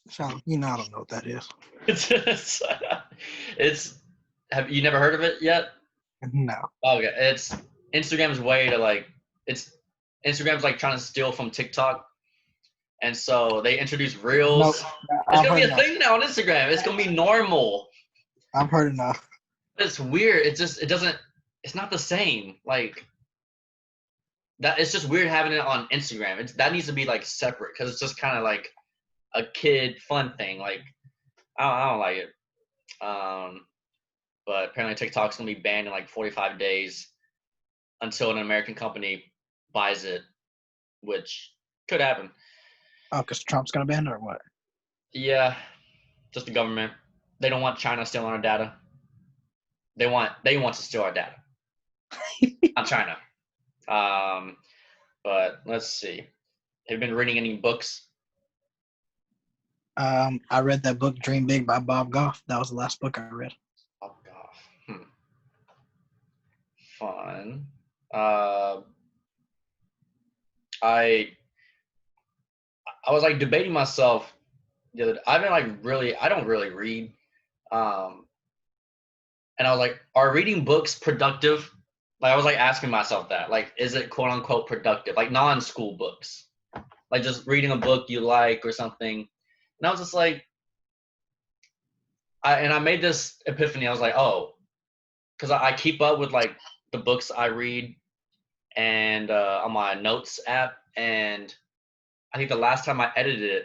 So, I don't know what that is. It's have you never heard of it yet? No. Okay, it's Instagram's way to like it's Instagram's like trying to steal from TikTok, and so they introduce reels. It's gonna be a thing now on Instagram. It's gonna be normal. I've heard enough. It's weird. It doesn't. It's not the same. Like that. It's just weird having it on Instagram. That needs to be like separate because it's just kind of like a kid fun thing. Like I don't like it. But apparently TikTok's gonna be banned in like 45 days until an American company buys it, which could happen. Oh, because Trump's gonna ban it or what? Yeah, just the government. They don't want China stealing our data. They want to steal our data. Not China. But let's see. Have you been reading any books? I read that book Dream Big by Bob Goff. That was the last book I read. Bob Goff. Fun. I was like debating myself the other day. I don't really read. And I was like, are reading books productive? Like I was like asking myself that. Like, is it quote unquote productive? Like non-school books. Like just reading a book you like or something. And I was just like, I made this epiphany. I was like, oh, because I keep up with like the books I read and on my notes app, and I think the last time I edited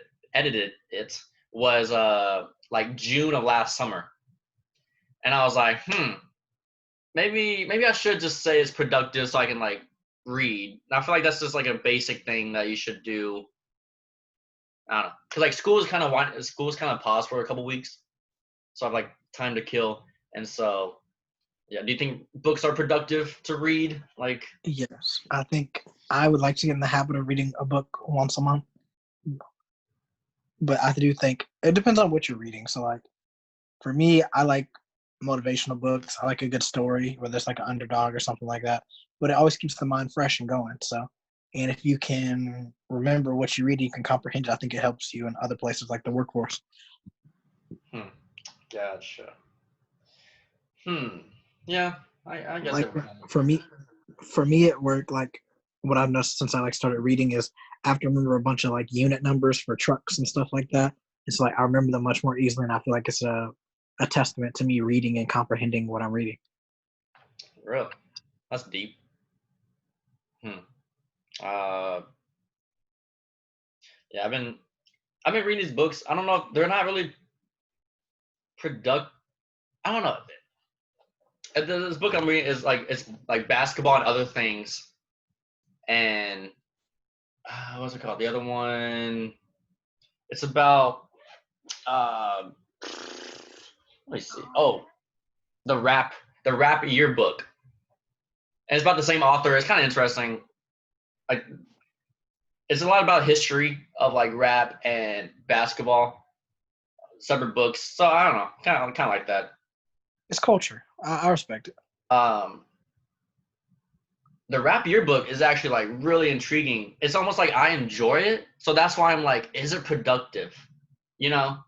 it was like June of last summer, and I was like, maybe I should just say it's productive so I can like read. And I feel like that's just like a basic thing that you should do. I don't know, cause like school's kind of paused for a couple weeks, so I have like time to kill, and so yeah. Do you think books are productive to read? Like, yes, I think I would like to get in the habit of reading a book once a month, but I do think it depends on what you're reading. So like, for me, I like motivational books. I like a good story where there's like an underdog or something like that, but it always keeps the mind fresh and going. So, and if you can remember what you read, you can comprehend it. I think it helps you in other places like the workforce. Gotcha. Yeah, I guess Like for me at work, like what I've noticed since I like started reading is I have to remember a bunch of like unit numbers for trucks and stuff like that. It's like I remember them much more easily, and I feel like it's a testament to me reading and comprehending what I'm reading. Really? That's deep. Yeah, I've been reading these books. I don't know if they're not really I don't know. This book I'm reading is like it's like basketball and other things. And what's it called? The other one. It's about let me see. Oh, the rap yearbook. And it's about the same author. It's kind of interesting. Like it's a lot about history of like rap and basketball, separate books. So I don't know, kind of like that. It's culture. I respect it. The rap yearbook is actually like really intriguing. It's almost like I enjoy it, so that's why I'm like, is it productive? You know,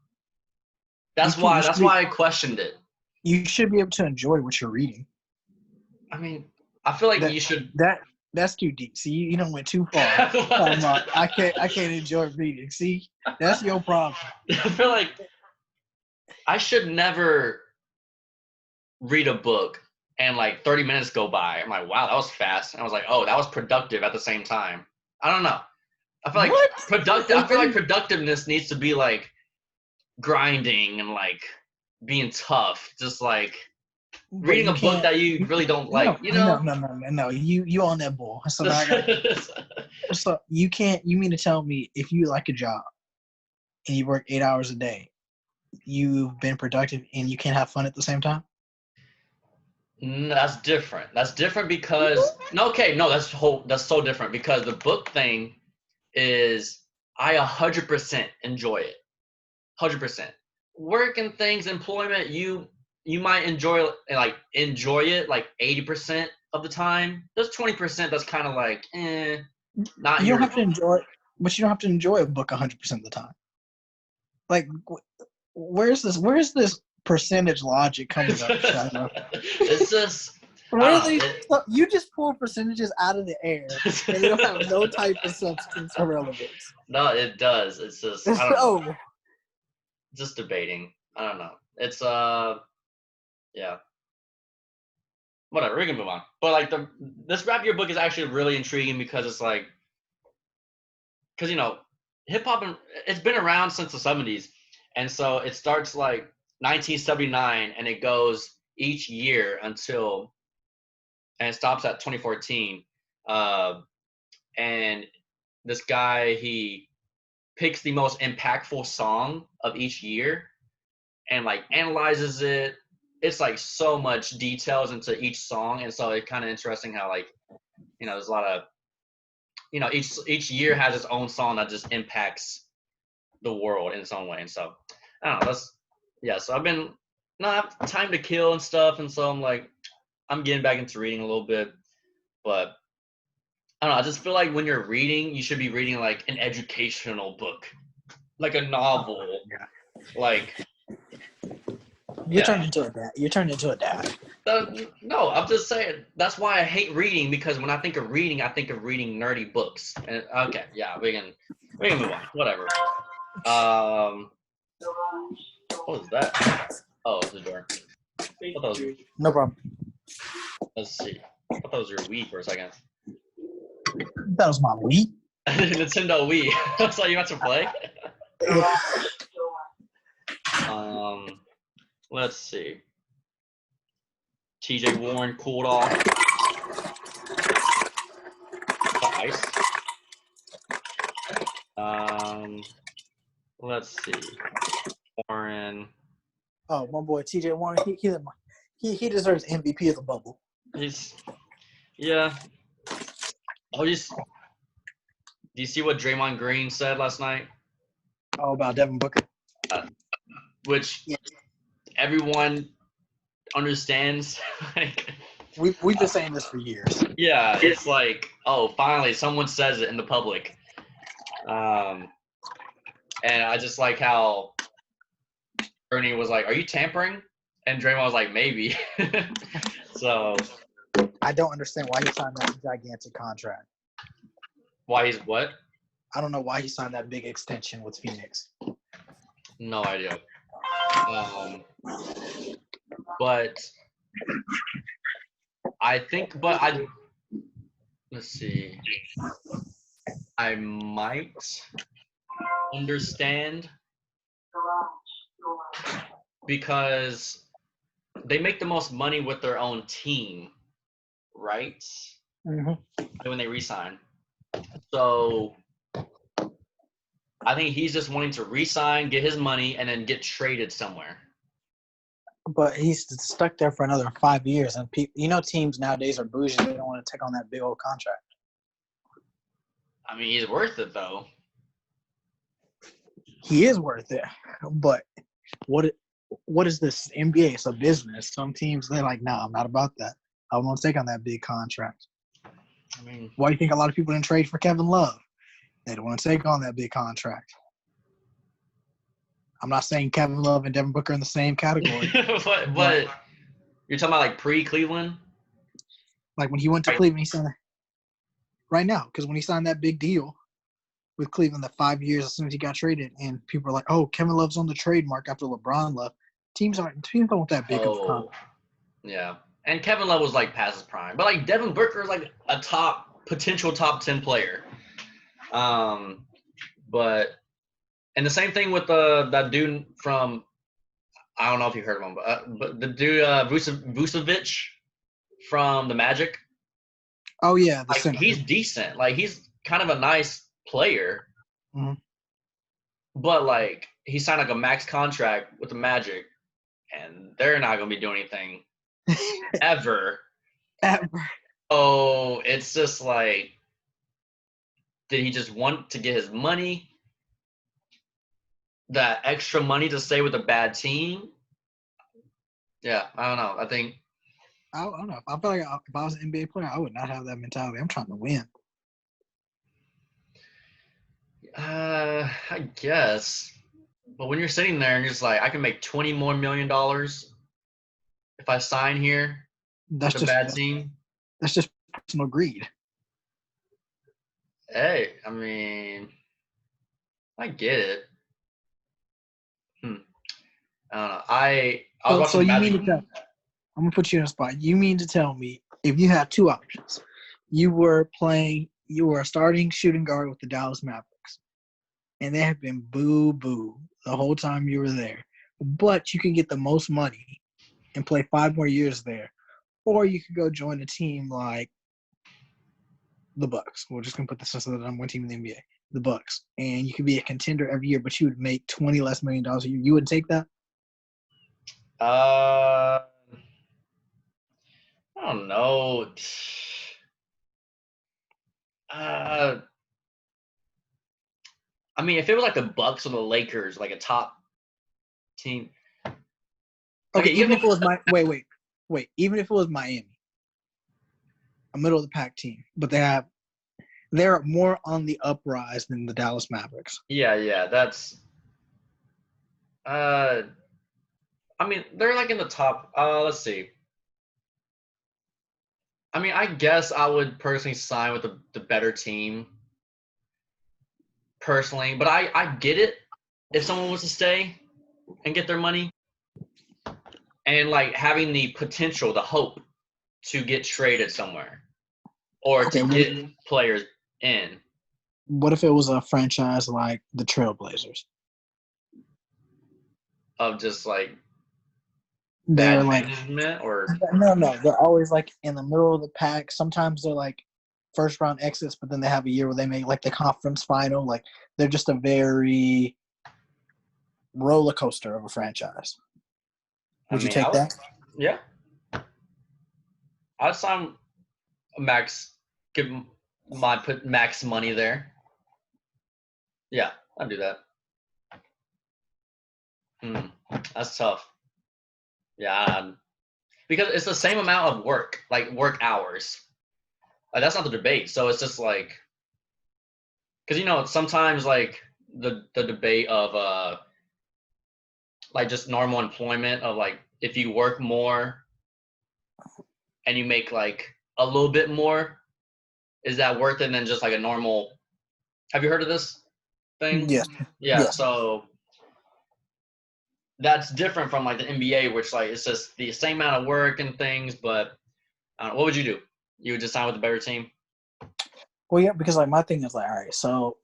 that's why I questioned it. You should be able to enjoy what you're reading. I mean, I feel like you should. That's too deep. See, you don't went too far. I can't enjoy reading. See, that's your problem. I feel like I should never read a book and like 30 minutes go by. I'm like, wow, that was fast. And I was like, oh, that was productive at the same time. I don't know. I feel like I feel like productiveness needs to be like grinding and like being tough. Just like reading a book that you really don't like, you know? No. You on that bull. So now so you mean to tell me if you like a job and you work 8 hours a day you've been productive and you can't have fun at the same time? That's different. That's different because that's so different because the book thing is I 100% enjoy it. 100%. Work and things, employment, you might enjoy it like 80% of the time. There's 20% that's kind of like not You don't your. have to enjoy, but you don't have to enjoy a book 100% of the time. Like, where's this percentage logic coming up, Shiloh? It's just Really? So you just pull percentages out of the air, and they don't have no type of substance or relevance. No, it does. It's just I don't know. Oh, Just debating. I don't know. It's yeah. Whatever, we can move on. But like this rap year book is actually really intriguing because it's like, because hip hop it's been around since the 70s, and so it starts like 1979 and it goes each year and it stops at 2014. And this guy, he picks the most impactful song of each year and like analyzes it. It's like so much details into each song, and so it's kind of interesting how like there's a lot of each year has its own song that just impacts the world in its own way. And so I don't know. So I've been I have time to kill and stuff, and so I'm getting back into reading a little bit, but I don't know. I just feel like when you're reading, you should be reading like an educational book, like a novel, like. you're turned into a dad. You're turned into a dad. No, I'm just saying. That's why I hate reading, because when I think of reading nerdy books. And okay, yeah, we can move on. Whatever. What was that? Oh, it's the door. No problem. Let's see. I thought that was your Wii for a second. That was my Wii. Nintendo Wii. That's all you want to play? Let's see. TJ Warren cooled off. Ice. Let's see. Warren. Oh, my boy TJ Warren. He deserves MVP of the bubble. Yeah. Oh, do you see what Draymond Green said last night? Oh, about Devin Booker. Which everyone understands. Like, we've been saying this for years. Yeah, it's like, oh, finally someone says it in the public. And I just like how Ernie was like, "Are you tampering?" And Draymond was like, "Maybe." So I don't understand why he signed that gigantic contract. Why he's what? I don't know why he signed that big extension with Phoenix. No idea. But I think, let's see. I might understand because they make the most money with their own team, right? Mm-hmm. When they re-sign. So I think he's just wanting to re-sign, get his money, and then get traded somewhere. But he's stuck there for another 5 years, and teams nowadays are bougie. They don't want to take on that big old contract. I mean, he's worth it though. He is worth it, but what is this NBA? It's a business. Some teams they're like, "Nah, I'm not about that. I don't want to take on that big contract." I mean, why do you think a lot of people didn't trade for Kevin Love? They don't want to take on that big contract. I'm not saying Kevin Love and Devin Booker are in the same category. but you're talking about like pre-Cleveland? Like when he went to Cleveland, he signed right now, because when he signed that big deal with Cleveland, the 5 years as soon as he got traded, and people are like, "Oh, Kevin Love's on the trade mark after LeBron left." Teams don't want that big of a contract. Yeah. And Kevin Love was like past his prime. But like Devin Booker is like a potential top 10 player. But and the same thing with that dude from, I don't know if you heard of him, but the dude Vucevic from the Magic. Oh yeah, he's decent. Like he's kind of a nice player. Mm-hmm. but like he signed like a max contract with the Magic, and they're not gonna be doing anything ever. Ever. Oh, it's just like, did he just want to get his money? That extra money to stay with a bad team? Yeah, I don't know. I think I don't know. I feel like if I was an NBA player, I would not have that mentality. I'm trying to win. I guess. But when you're sitting there and you're just like, I can make $20 more million if I sign here That's with a just bad team. that's just personal greed. Hey, I mean, I get it. I don't know. I was So watching the you Magic. mean to tell? I'm gonna put you in a spot. You mean to tell me if you had two options, you were a starting shooting guard with the Dallas Mavericks, and they have been boo the whole time you were there, but you can get the most money and play 5 more years there, or you could go join a team like the Bucks. We're just gonna put this as the number one team in the NBA, the Bucks, and you could be a contender every year, but you would make $20 less million a year. You wouldn't take that? I don't know. Uh, I mean, if it was like the Bucks or the Lakers, like a top team. Okay, You even have if it was wait, even if it was Miami, a middle of the pack team, but they're more on the uprise than the Dallas Mavericks. yeah, that's. I mean, they're like in the top. Let's see. I mean, I guess I would personally sign with the better team personally, but I get it if someone was to stay and get their money and like having the potential, the hope to get traded somewhere or Okay, to get players in what if it was a franchise like the Trailblazers? of just like They're bad like management or no, they're always like in the middle of the pack. Sometimes they're like first round exits, but then they have a year where they make like the conference final. Like they're just a very roller coaster of a franchise. I Would you mean, I take would, that? yeah, I'd sign max, give my put max money there. Yeah, I'd do that. That's tough. Yeah, because it's the same amount of work, like work hours. Like that's not the debate. So it's just like, because sometimes like the debate of like just normal employment of like if you work more and you make like a little bit more, is that worth it than just like a normal? Have you heard of this thing? Yes. Yeah. Yes. So that's different from like the NBA, which like it's just the same amount of work and things. But what would you do? You would just sign with a better team? Well, yeah, because like my thing is like, all right, so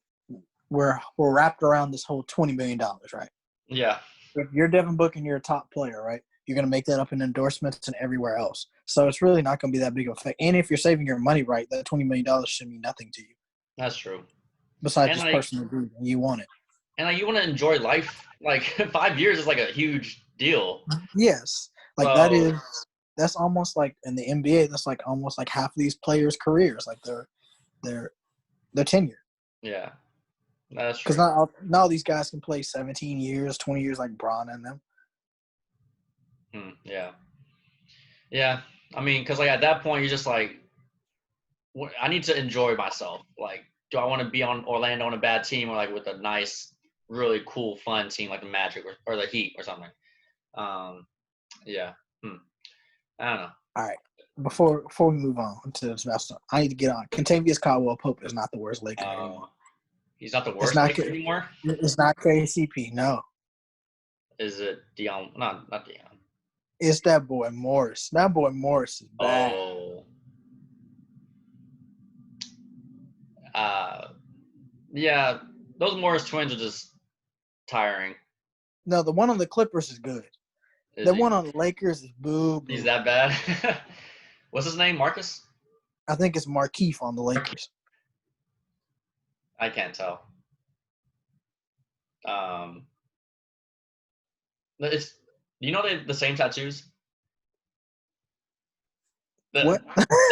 we're wrapped around this whole $20 million, right? Yeah. If you're Devin Booker and you're a top player, right, you're going to make that up in endorsements and everywhere else. So it's really not going to be that big of a effect. And if you're saving your money right, that $20 million should mean nothing to you That's true. besides And just like, personal greed. And you want it. and like you want to enjoy life. Like 5 years is like a huge deal. Yes, like So that's almost like in the NBA. That's like almost like half of these players' careers, like their tenure. yeah, that's Because true. not all these guys can play 17 years, 20 years like Braun and them. Yeah. Yeah. I mean, because like at that point, you're just like, I need to enjoy myself. Like, do I want to be on Orlando on a bad team or like with a nice, really cool, fun team like the Magic or the Heat or something? Yeah. I don't know. All right. Before we move on to this last one, I need to get on. Contavious Caldwell Pope is not the worst Laker anymore. He's not the It's worst not. Laker anymore. It's not KCP. No, Is it Dion? Not Dion. it's that boy Morris. That boy Morris is bad. Oh. Yeah. Those Morris twins are just tiring. No, the one on the Clippers is good. Is The he? one on the Lakers is boo boo. He's that bad? What's his name? Marcus? I think it's Markieff on the Lakers. I can't tell. Um, it's you know they the same tattoos. What?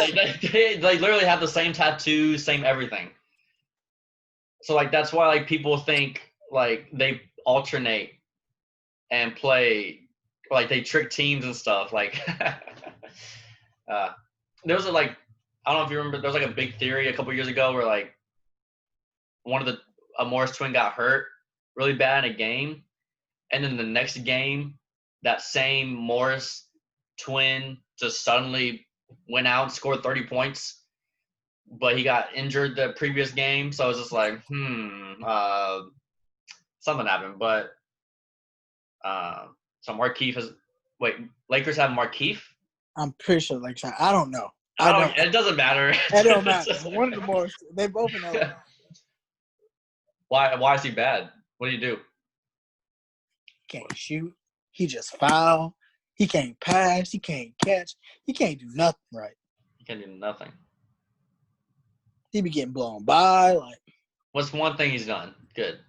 They literally have the same tattoos, same everything. So like that's why like people think like they alternate and play like they trick teams and stuff. Like uh, there was like I don't know if you remember there was like a big theory a couple years ago where like one of the a Morris twin got hurt really bad in a game, and then the next game that same Morris twin just suddenly went out and scored 30 points, but he got injured the previous game, so I was just like, something happened. But so Markieff has Lakers have Markieff. I'm pretty sure, like, I don't know. I don't. It doesn't matter. It don't matter. One of the Morris, they both in LA. Why is he bad? What do you do? He can't shoot. He just foul. He can't pass. He can't catch. He can't do nothing right. He can do nothing. He be getting blown by. Like, what's one thing he's done good?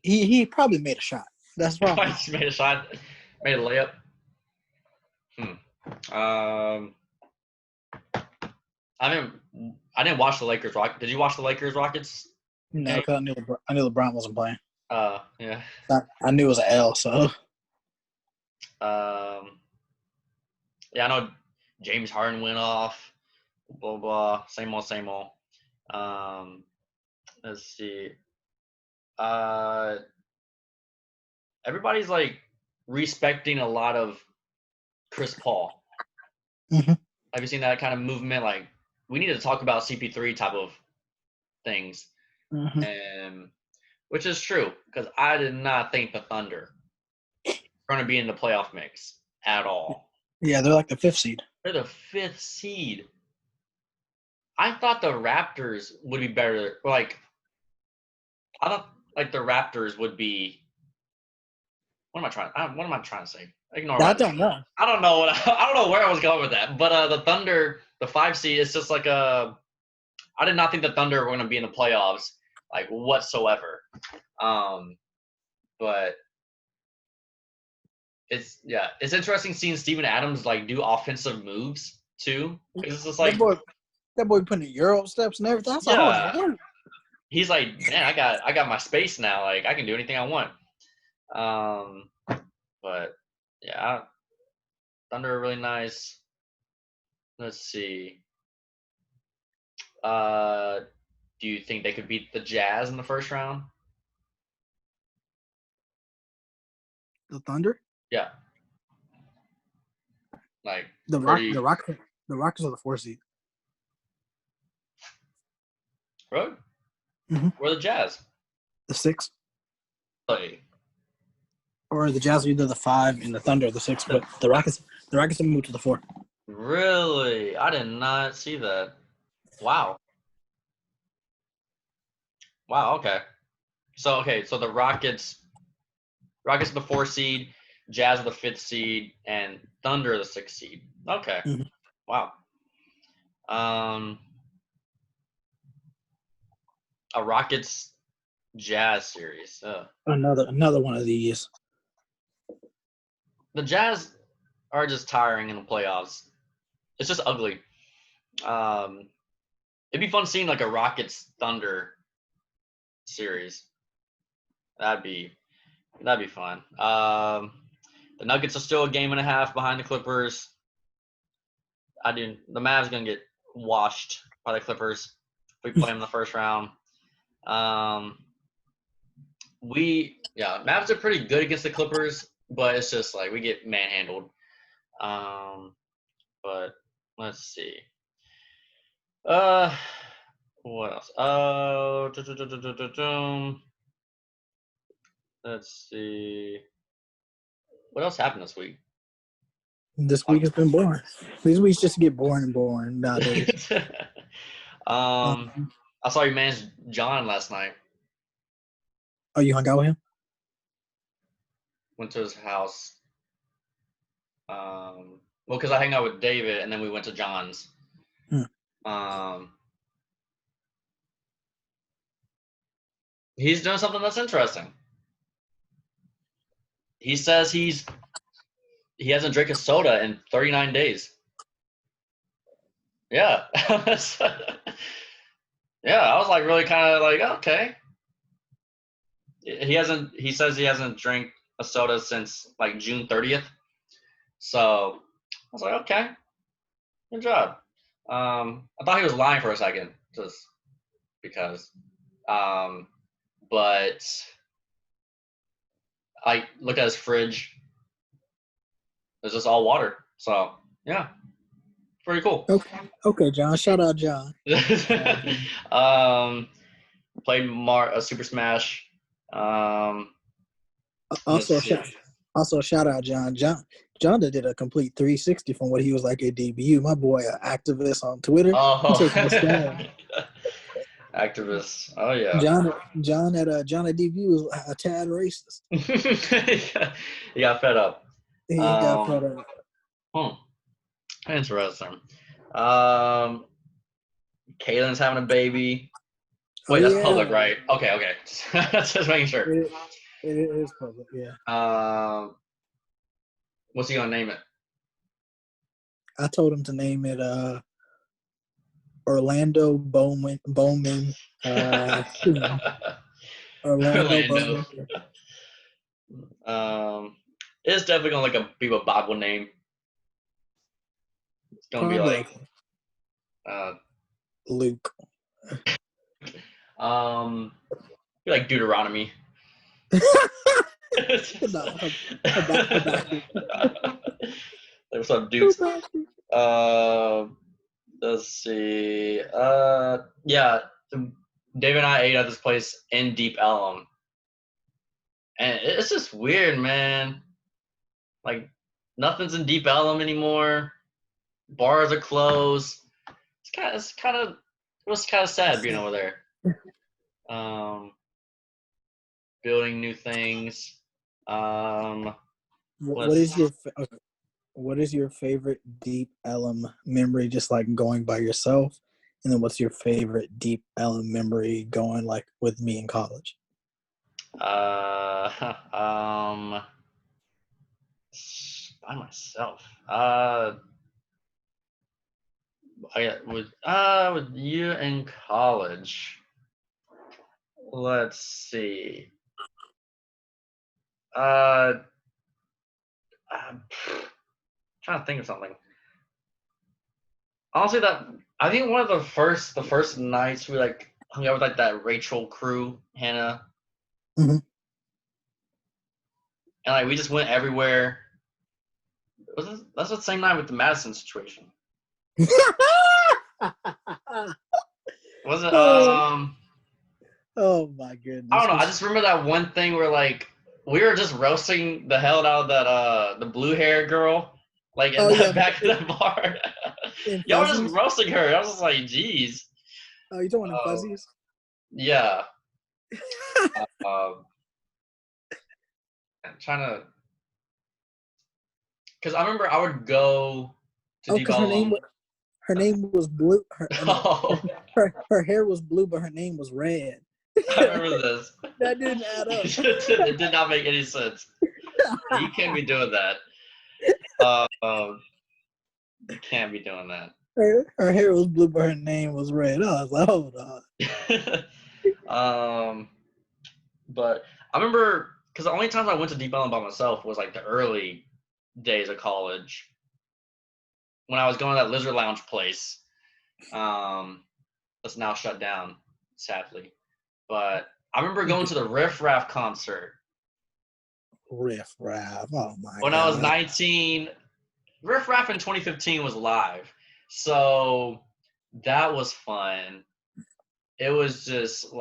He probably made a shot. That's wrong. He made a shot. Made a layup. I didn't watch the Lakers Rockets. Did you watch the Lakers Rockets? No, because I knew LeBron wasn't playing. Yeah. I knew it was an L. So. Yeah, I know James Harden went off. Blah blah. Same old, same old. Let's see. Everybody's like respecting a lot of Chris Paul. Mm-hmm. Have you seen that kind of movement? Like, we need to talk about CP3 type of things, and which is true because I did not think the Thunder were going to be in the playoff mix at all. Yeah, they're like the 5th seed. They're the 5th seed. I thought the Raptors would be better. Like, I thought like the Raptors would be. What am I trying to say? Ignore. I don't know. I don't know I don't know where I was going with that. But the Thunder, the 5 seed, it's just like a. I did not think the Thunder were going to be in the playoffs like whatsoever. But it's interesting seeing Steven Adams like do offensive moves too. It's just like that boy putting Euro steps and everything. That's yeah. He's like, man, I got my space now. Like I can do anything I want. But yeah, Thunder are really nice. Let's see. Do you think they could beat the Jazz in the first round? The Thunder? Yeah. Like the Rockets are the 4 seed. Really? Mm-hmm. Where the Jazz? The 6. Like, or the Jazz are either the 5 and the Thunder are the 6, but the Rockets have moved to the 4. Really? I did not see that. Wow. Okay. So the Rockets are the 4 seed, Jazz are the 5th seed, and Thunder are the 6th seed. Okay. Mm-hmm. Wow. A Rockets Jazz series. Another one of these. The Jazz are just tiring in the playoffs. It's just ugly. It'd be fun seeing like a Rockets Thunder series. That'd be fun. The Nuggets are still a game and a half behind the Clippers. The Mavs gonna get washed by the Clippers if we play them in the first round. Mavs are pretty good against the Clippers, but it's just like we get manhandled. But let's see. What else? Let's see. What else happened this week? This week has been boring. These weeks just get boring and boring nowadays. I saw your man's John last night. Oh, you hung out with him? Went to his house. Well, because I hang out with David, and then we went to John's. He's doing something that's interesting. He says he hasn't drank a soda in 39 days. Yeah. Yeah, I was like really kind of like, okay. He says he hasn't drank a soda since like June 30th. So I was like, okay, good job. I thought he was lying for a second, just because. But I looked at his fridge. It's just all water. So yeah, pretty cool. Okay, John. Shout out John. Played Super Smash. Also, shout out John. John did a complete 360 from what he was like at DBU. My boy, an activist on Twitter. He taking a stand. Activists. Oh yeah. John at DBU was a tad racist. He got fed up. He got fed up. Interesting. Caelan's having a baby. Wait, that's public, right? Okay. Just making sure. It is public, yeah. What's he gonna name it? I told him to name it Orlando Bowman. Orlando. Bowman. It's definitely gonna be a Bible name. It's gonna be like Luke. Be like Deuteronomy. What's up, dudes? Let's see. Yeah, David and I ate at this place in Deep Ellum, and it's just weird, man. Like nothing's in Deep Ellum anymore. Bars are closed. It was kind of sad being over there. Building new things. What is your favorite Deep Ellum memory? Just like going by yourself, and then what's your favorite Deep Ellum memory going like with me in college? By myself. With you in college. Let's see. I'm trying to think of something. Honestly, I think one of the first nights we like hung out with like that Rachel crew, Hannah, Mm-hmm. and like we just went everywhere. That's the same night with the Madison situation. Was it? Oh my goodness! I don't know. I just remember that one thing where like we were just roasting the hell out of that the blue hair girl, like in the back of the bar. Y'all were just roasting her. I was just like, geez. Oh, you talking about fuzzies? Yeah. I'm trying to, because I remember I would go to because her name was blue. Her hair was blue, but her name was red. I remember this. That didn't add up. It did not make any sense. You can't be doing that. You can't be doing that. Her hair was blue, but her name was red. I was like, hold on. But I remember, because the only times I went to Deep Ellum by myself was like the early days of college, when I was going to that Lizard Lounge place. That's now shut down, sadly. But I remember going to the Riff Raff concert. Riff Raff, oh my god. When I was 19, Riff Raff in 2015 was live. So that was fun. It was just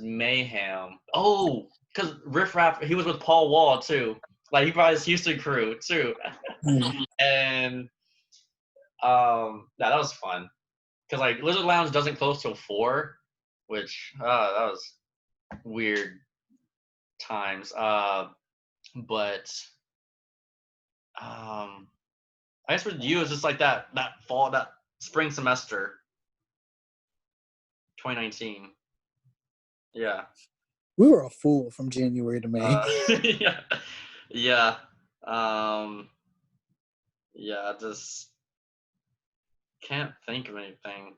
mayhem. Oh, because Riff Raff, he was with Paul Wall too. Like he brought his Houston crew too. And that was fun. Because like Lizard Lounge doesn't close till 4, which that was weird times. But I guess with you, it's just like that spring semester, 2019. Yeah. We were a fool from January to May. Yeah, yeah, yeah. I just can't think of anything.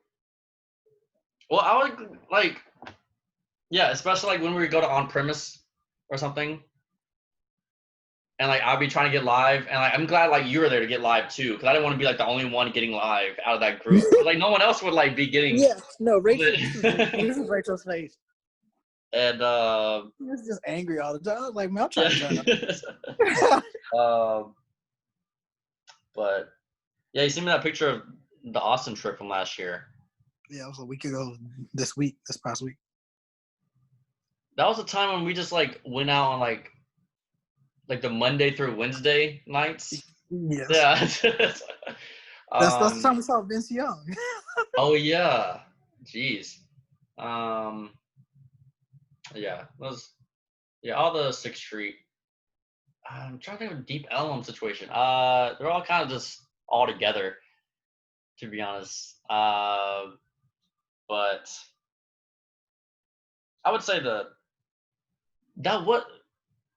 Well, I would like, yeah, especially like when we go to on premise or something, and like I'll be trying to get live, and like I'm glad like you were there to get live too, because I didn't want to be like the only one getting live out of that group. Like no one else would like be getting. Yeah, no, Rachel. lit. This is Rachel's face. And He was just angry all the time. I was like, man, I'm trying yeah. to turn up. But yeah, you seen me that picture of the Austin trip from last year. Yeah, it was a week ago this past week. That was the time when we just like went out on like the Monday through Wednesday nights. Yes. Yeah. That's the time we saw Vince Young. Oh yeah. Jeez. Yeah, all the 6th Street. I'm trying to think of a deep ELLUM situation. They're all kind of just all together, to be honest. But I would say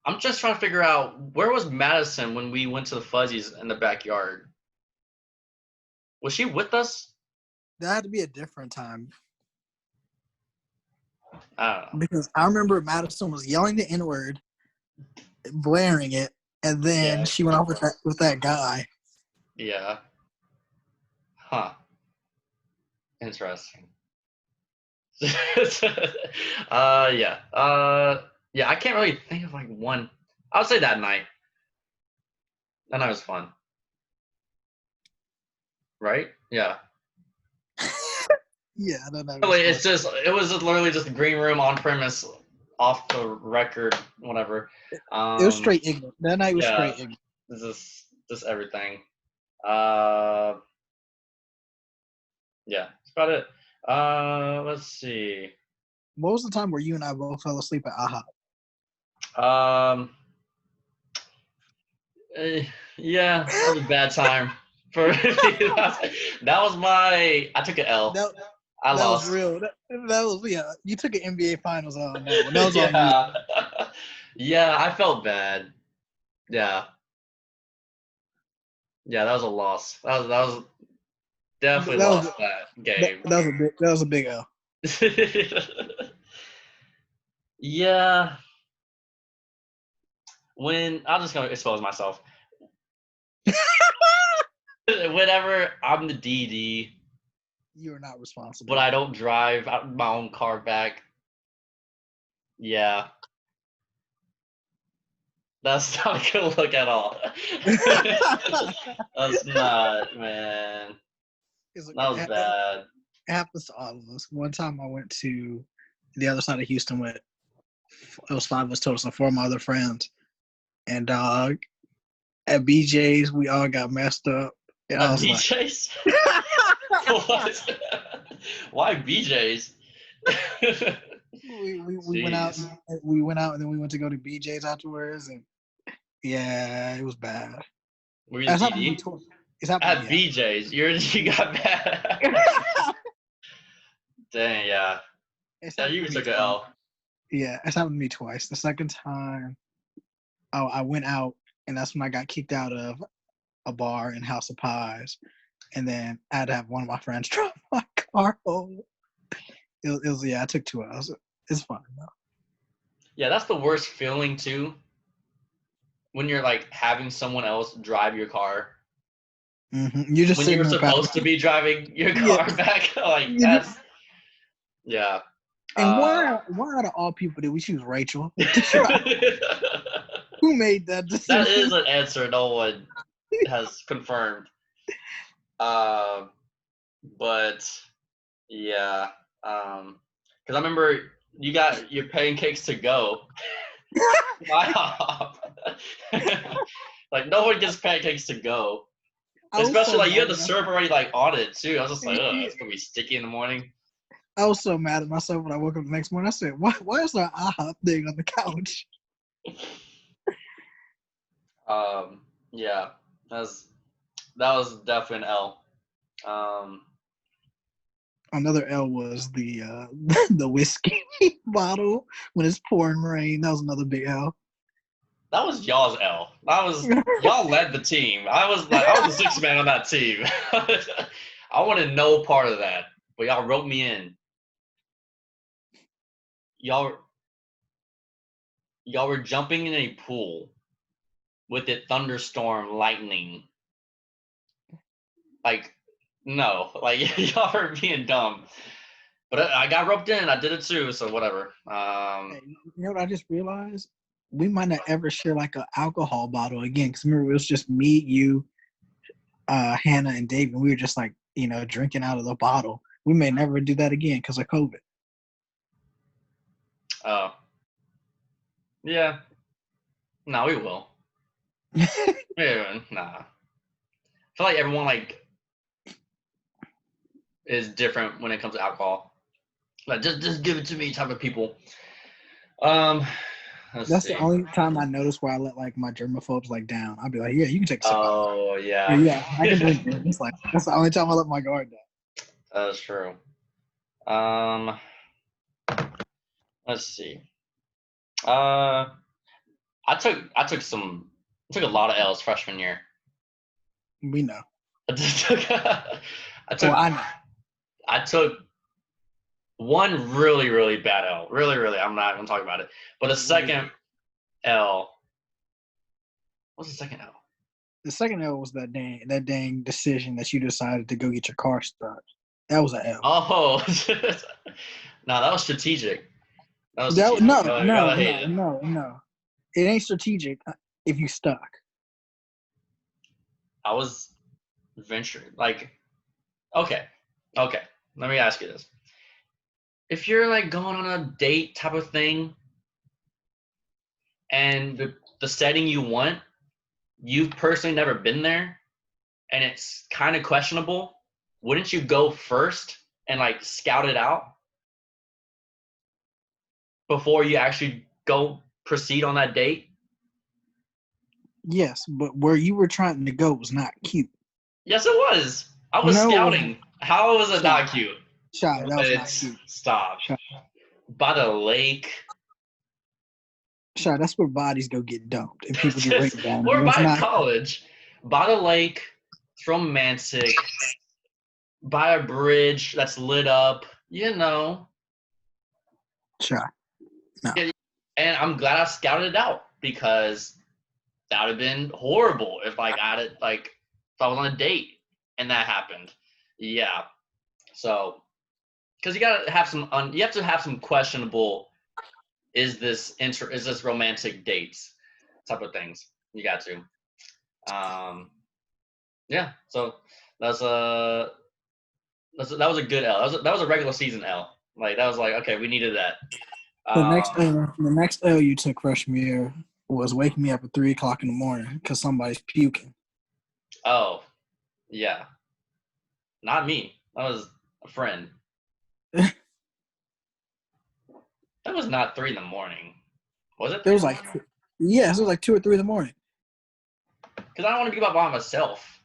I'm just trying to figure out where was Madison when we went to the Fuzzies in the backyard. Was she with us? That had to be a different time. I don't know. Because I remember Madison was yelling the N-word, blaring it, and then she went off with that guy. Yeah. Huh. Interesting. Yeah. Yeah, I can't really think of like one. I would say that night. That night was fun. Right? Yeah. Yeah, I don't know. It was just literally just a green room on premise, off the record, whatever. It was straight ignorant. That night was straight ignorant. Just everything. Yeah, that's about it. Let's see. What was the time where you and I both fell asleep at AHA? Yeah, that was a bad time for me. That was I took an L. I lost. That was real. That was, yeah. You took an NBA Finals on that one. That was on you. Yeah, I felt bad. Yeah. Yeah, that was a loss. That was definitely lost that game. That was a big L. Yeah. I'm just gonna expose myself. Whenever I'm the DD, you are not responsible. but I don't drive my own car back. Yeah. That's not a good look at all. That's not, man. That was bad. It happens to all of us. One time I went to the other side of Houston with, it was 5 of us total, so 4 of my other friends. And at BJ's, we all got messed up. And At BJ's? What? Why BJ's? we went out. We went out, and then we went to go to BJ's afterwards, and yeah, it was bad. Were you at BJ's? You got bad. Dang, yeah. You took an L. Yeah, it's happened to me twice. The second time, I went out, and that's when I got kicked out of a bar in House of Pies, and then I had to have one of my friends drive my car home. It was I took 2 hours. It's fine though. Yeah, that's the worst feeling too. When you're like having someone else drive your car. Mm-hmm. You're just when you're supposed to be driving your car back. Like that's yeah. And why out of all people did we choose Rachel? Who made that decision? That is an answer no one has confirmed. But yeah. Because I remember you got your pancakes to go. Wow. Like no one gets pancakes to go. Especially like you had the syrup already like on it too. I was just like, it's gonna be sticky in the morning. I was so mad at myself when I woke up the next morning. I said, why is there an IHOP thing on the couch? Yeah. That was definitely an L. Another L was the whiskey. bottle when it's pouring rain. That was another big L. That was y'all's L. That was y'all led the team. I was the sixth man on that team. I wanted no part of that, but y'all wrote me in. Y'all were jumping in a pool with it thunderstorm lightning. Like, no, like y'all are being dumb. But I got roped in. I did it too, so whatever. Hey, you know what I just realized? We might not ever share like an alcohol bottle again. Because remember, it was just me, you, Hannah, and David. We were just like, drinking out of the bottle. We may never do that again because of COVID. Oh. Yeah. No, we will. Yeah, nah. I feel like everyone is different when it comes to alcohol. Like just give it to me type of people. That's the only time I notice where I let like my germaphobes down. I'll be like, yeah, you can take a sip. Oh yeah. Yeah, I can drink it. It's like that's the only time I let my guard down. That's true. Let's see. I took a lot of L's freshman year. We know. I took Well, I know. I took one really, really bad L. Really, really. I'm not gonna talk about it. But the second L. What's the second L? The second L was that dang decision that you decided to go get your car started. That was an L. Oh, no, that was strategic. No. It ain't strategic if you stuck. I was venturing. Okay. Let me ask you this. If you're going on a date type of thing and the setting you want, you've personally never been there and it's kind of questionable, wouldn't you go first and scout it out before you actually go proceed on that date? Yes, but where you were trying to go was not cute. Yes, it was. I was scouting. How was it not cute? Shy, that was not cute. Stop. Shy. By the lake. Shy, that's where bodies go get dumped and people get raped down. We're by college. By the lake. It's romantic. By a bridge that's lit up. Shy. No. And I'm glad I scouted it out because that would have been horrible if if I was on a date and that happened. Yeah. So, because you have to have some questionable, is this romantic dates type of things. You got to. Yeah. So that was a good L. That was a regular season L. That was okay, we needed that. The next L you took freshman year was waking me up at 3:00 in the morning because somebody's puking. Oh, yeah. Not me. That was a friend. That was not 3 in the morning. Was it? It was yes, it was 2 or 3 in the morning. Because I don't want to be by myself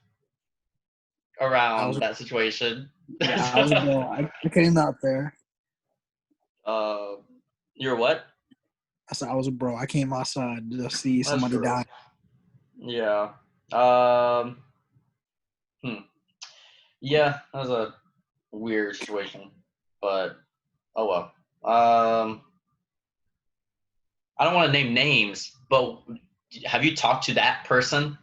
around that situation. Yeah, I was I came out there. You're what? I said I was a bro. I came outside to see somebody die. Yeah. Yeah, that was a weird situation, but oh well. I don't want to name names, but have you talked to that person?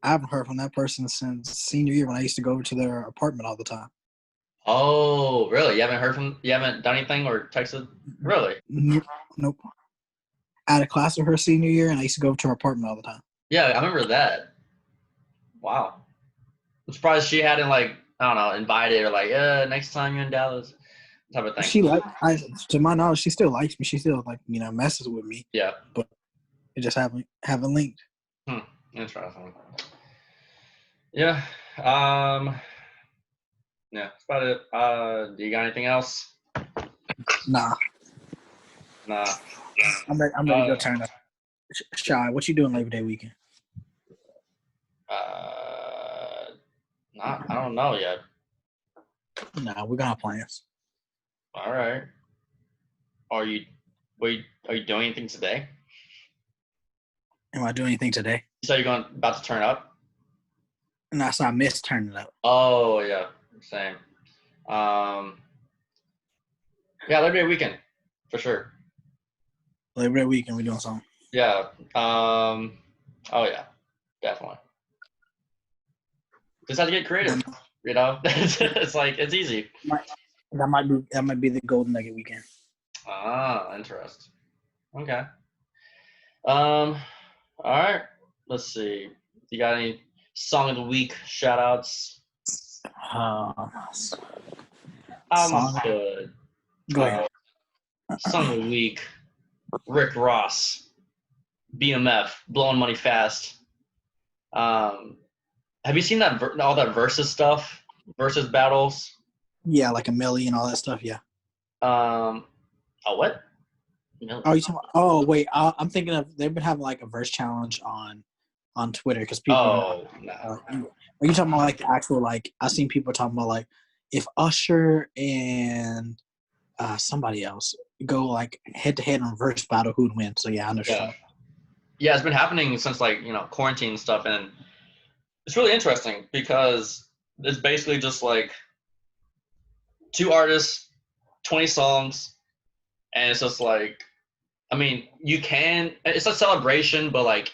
I haven't heard from that person since senior year when I used to go over to their apartment all the time. Oh, really? You haven't done anything or texted? Really? Nope. I had a class with her senior year, and I used to go to her apartment all the time. Yeah, I remember that. Wow. I'm surprised she hadn't I don't know, invited or next time you're in Dallas type of thing. She to my knowledge, she still likes me. She still messes with me. Yeah. But it just haven't linked. Interesting. Yeah. Yeah, that's about it. Do you got anything else? Nah. I'm ready to go turn up. Shy, what you doing Labor Day weekend? I don't know yet. Nah, we got plans. All right. Are you are you doing anything today? Am I doing anything today? You said you're about to turn up? No, so I missed turning up. Oh yeah, same. Yeah, Labor Day weekend for sure. Labor Day weekend, we doing something. Yeah. Oh yeah, definitely. Just have to get creative. You know, it's like it's easy. That might be the Golden Nugget weekend. Ah, interesting. Okay. All right. Let's see. You got any song of the week shout outs? Song. Good. Go ahead. Song of the week. Rick Ross. BMF. Blowing money fast. Have you seen that all that versus stuff? Versus battles? Yeah, like a Millie and all that stuff. Yeah. Oh, what? No. Oh, oh wait, I'm thinking of they've been having like a verse challenge on Twitter because people. Oh, no. Are you talking about like the actual like? I've seen people talking about like if Usher and somebody else go like head to head on verse battle, who'd win? So yeah, I understand. Yeah, it's been happening since like quarantine and stuff, and it's really interesting because it's basically just like two artists, 20 songs, and it's just like, I mean, it's a celebration, but like,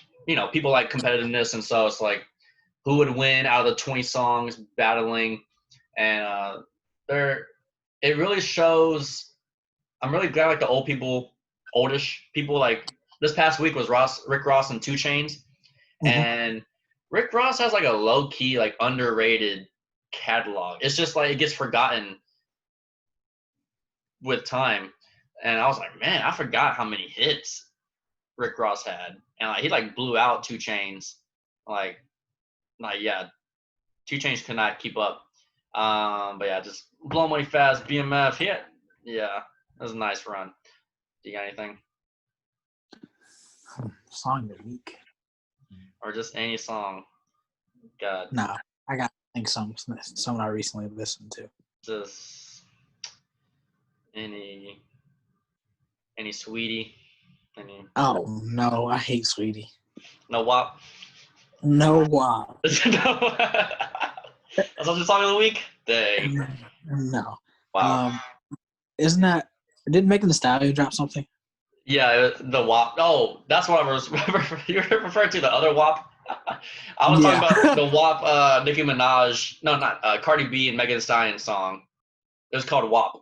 people like competitiveness, and so it's like, who would win out of the 20 songs battling, and it really shows. I'm really glad like the oldish people, like this past week was Rick Ross and 2 Chainz, and Rick Ross has like a low key like underrated catalog. It's just like it gets forgotten with time. And I was like, man, I forgot how many hits Rick Ross had. And like he like blew out 2 Chainz. Like yeah, 2 Chainz could not keep up. But yeah, just blow money fast, BMF. Yeah, that was a nice run. Do you got anything? Song of the week. Or just any song. God. Nah, I got someone I recently listened to. Just any Sweetie. Oh no, I hate Sweetie. No WAP. No WAP. No. That's what the song of the week. Dang. No. Wow. Didn't Megan Thee Stallion drop something? Yeah, the WAP. Oh, that's what I was. You referring to the other WAP. I was talking about the WAP. Nicki Minaj. No, not Cardi B and Megan Thee Stallion song. It was called WAP.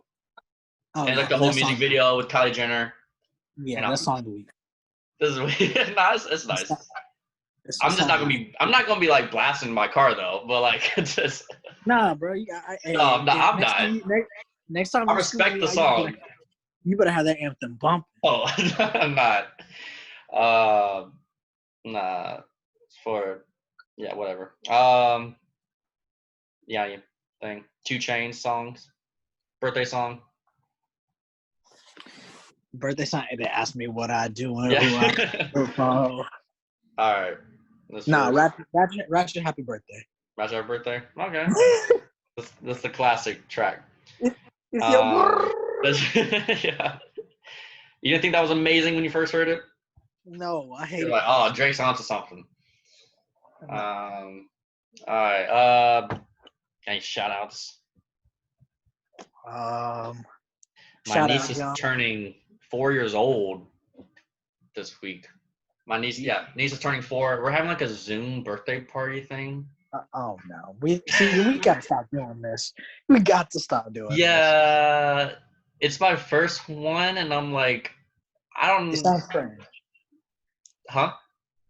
Oh, and like the whole music video with Kylie Jenner. Yeah, that song of the week. This is nice. It's nice. I'm not gonna be like blasting my car though, but like it's just. Nah, bro. I'm not. Next time I respect the song. You better have that anthem bumping. Oh, I'm not. Nah. For whatever. Yeah, thing. 2 Chainz songs. Birthday song. Birthday song. They asked me what I do and who I. All right. Ratchet Happy Birthday. Ratchet Happy Birthday. Okay. That's the classic track. It's your yeah. You didn't think that was amazing when you first heard it? No, I hate it. Like, oh, Drake's onto something. All right. Any shout outs? My niece is turning 4 years old this week. My niece is turning 4. We're having like a Zoom birthday party thing. Oh no, we gotta stop doing this. We got to stop doing this. Yeah, it's my first one, and I'm like, I don't. It sounds cringe. Huh?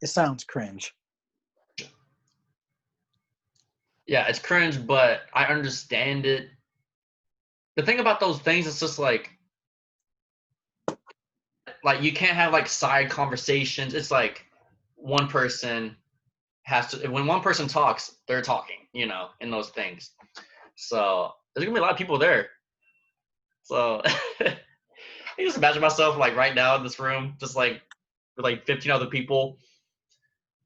It sounds cringe. Yeah, it's cringe, but I understand it. The thing about those things is just like you can't have like side conversations. It's like one person has to. When one person talks, they're talking. In those things. So there's gonna be a lot of people there. So I just imagine myself like right now in this room, just like with like 15 other people.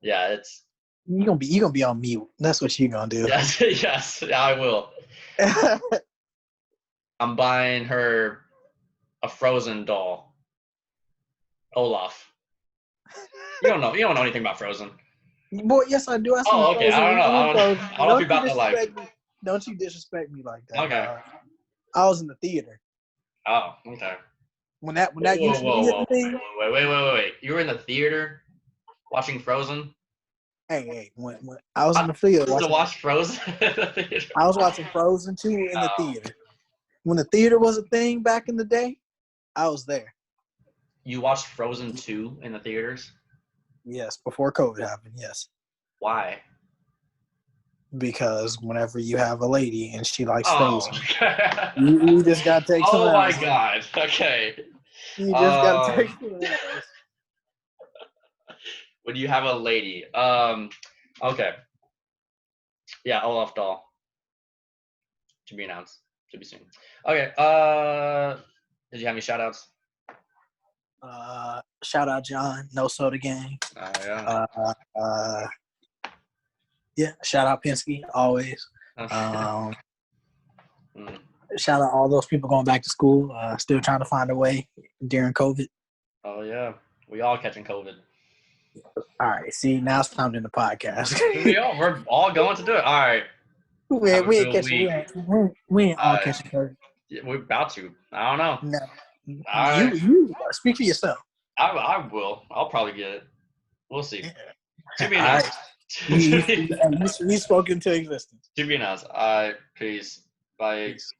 Yeah, it's. You gonna be on mute. That's what you gonna do. Yes, I will. I'm buying her a Frozen doll. Olaf. You don't know anything about Frozen. Boy, yes, I do. I Oh, seen okay. Frozen. I don't know. I don't know if you're Don't you about that life. disrespect me? Don't you disrespect me like that? Okay. Dog. I was in the theater Oh, okay. when that used to be a thing. Wait. You were in the theater watching Frozen? Hey, when I was in the theater To watch Frozen in the theater? I was watching Frozen 2 in the theater. When the theater was a thing back in the day, I was there. You watched Frozen 2 in the theaters? Yes, before COVID happened, yes. Why? Because whenever you have a lady and she likes Oh. Frozen, you just got to take some Oh my else. God. Okay. You just got to take some else. When you have a lady. Okay. Yeah, Olaf doll. To be announced. To be soon. Okay. Did you have any shoutouts? Shoutout John, No Soda Gang. Yeah. Yeah, shout out Penske, always. Shout out all those people going back to school, still trying to find a way during COVID. Oh yeah, we all catching COVID. All right, see, now it's time to end the podcast. We're all going to do it. All right. we ain't catching. We ain't all catching COVID. Yeah, we're about to. I don't know. No, All you speak for yourself. I will. I'll probably get it. We'll see. Yeah. To be announced. You spoke into existence. To be announced. Peace. Bye. Peace.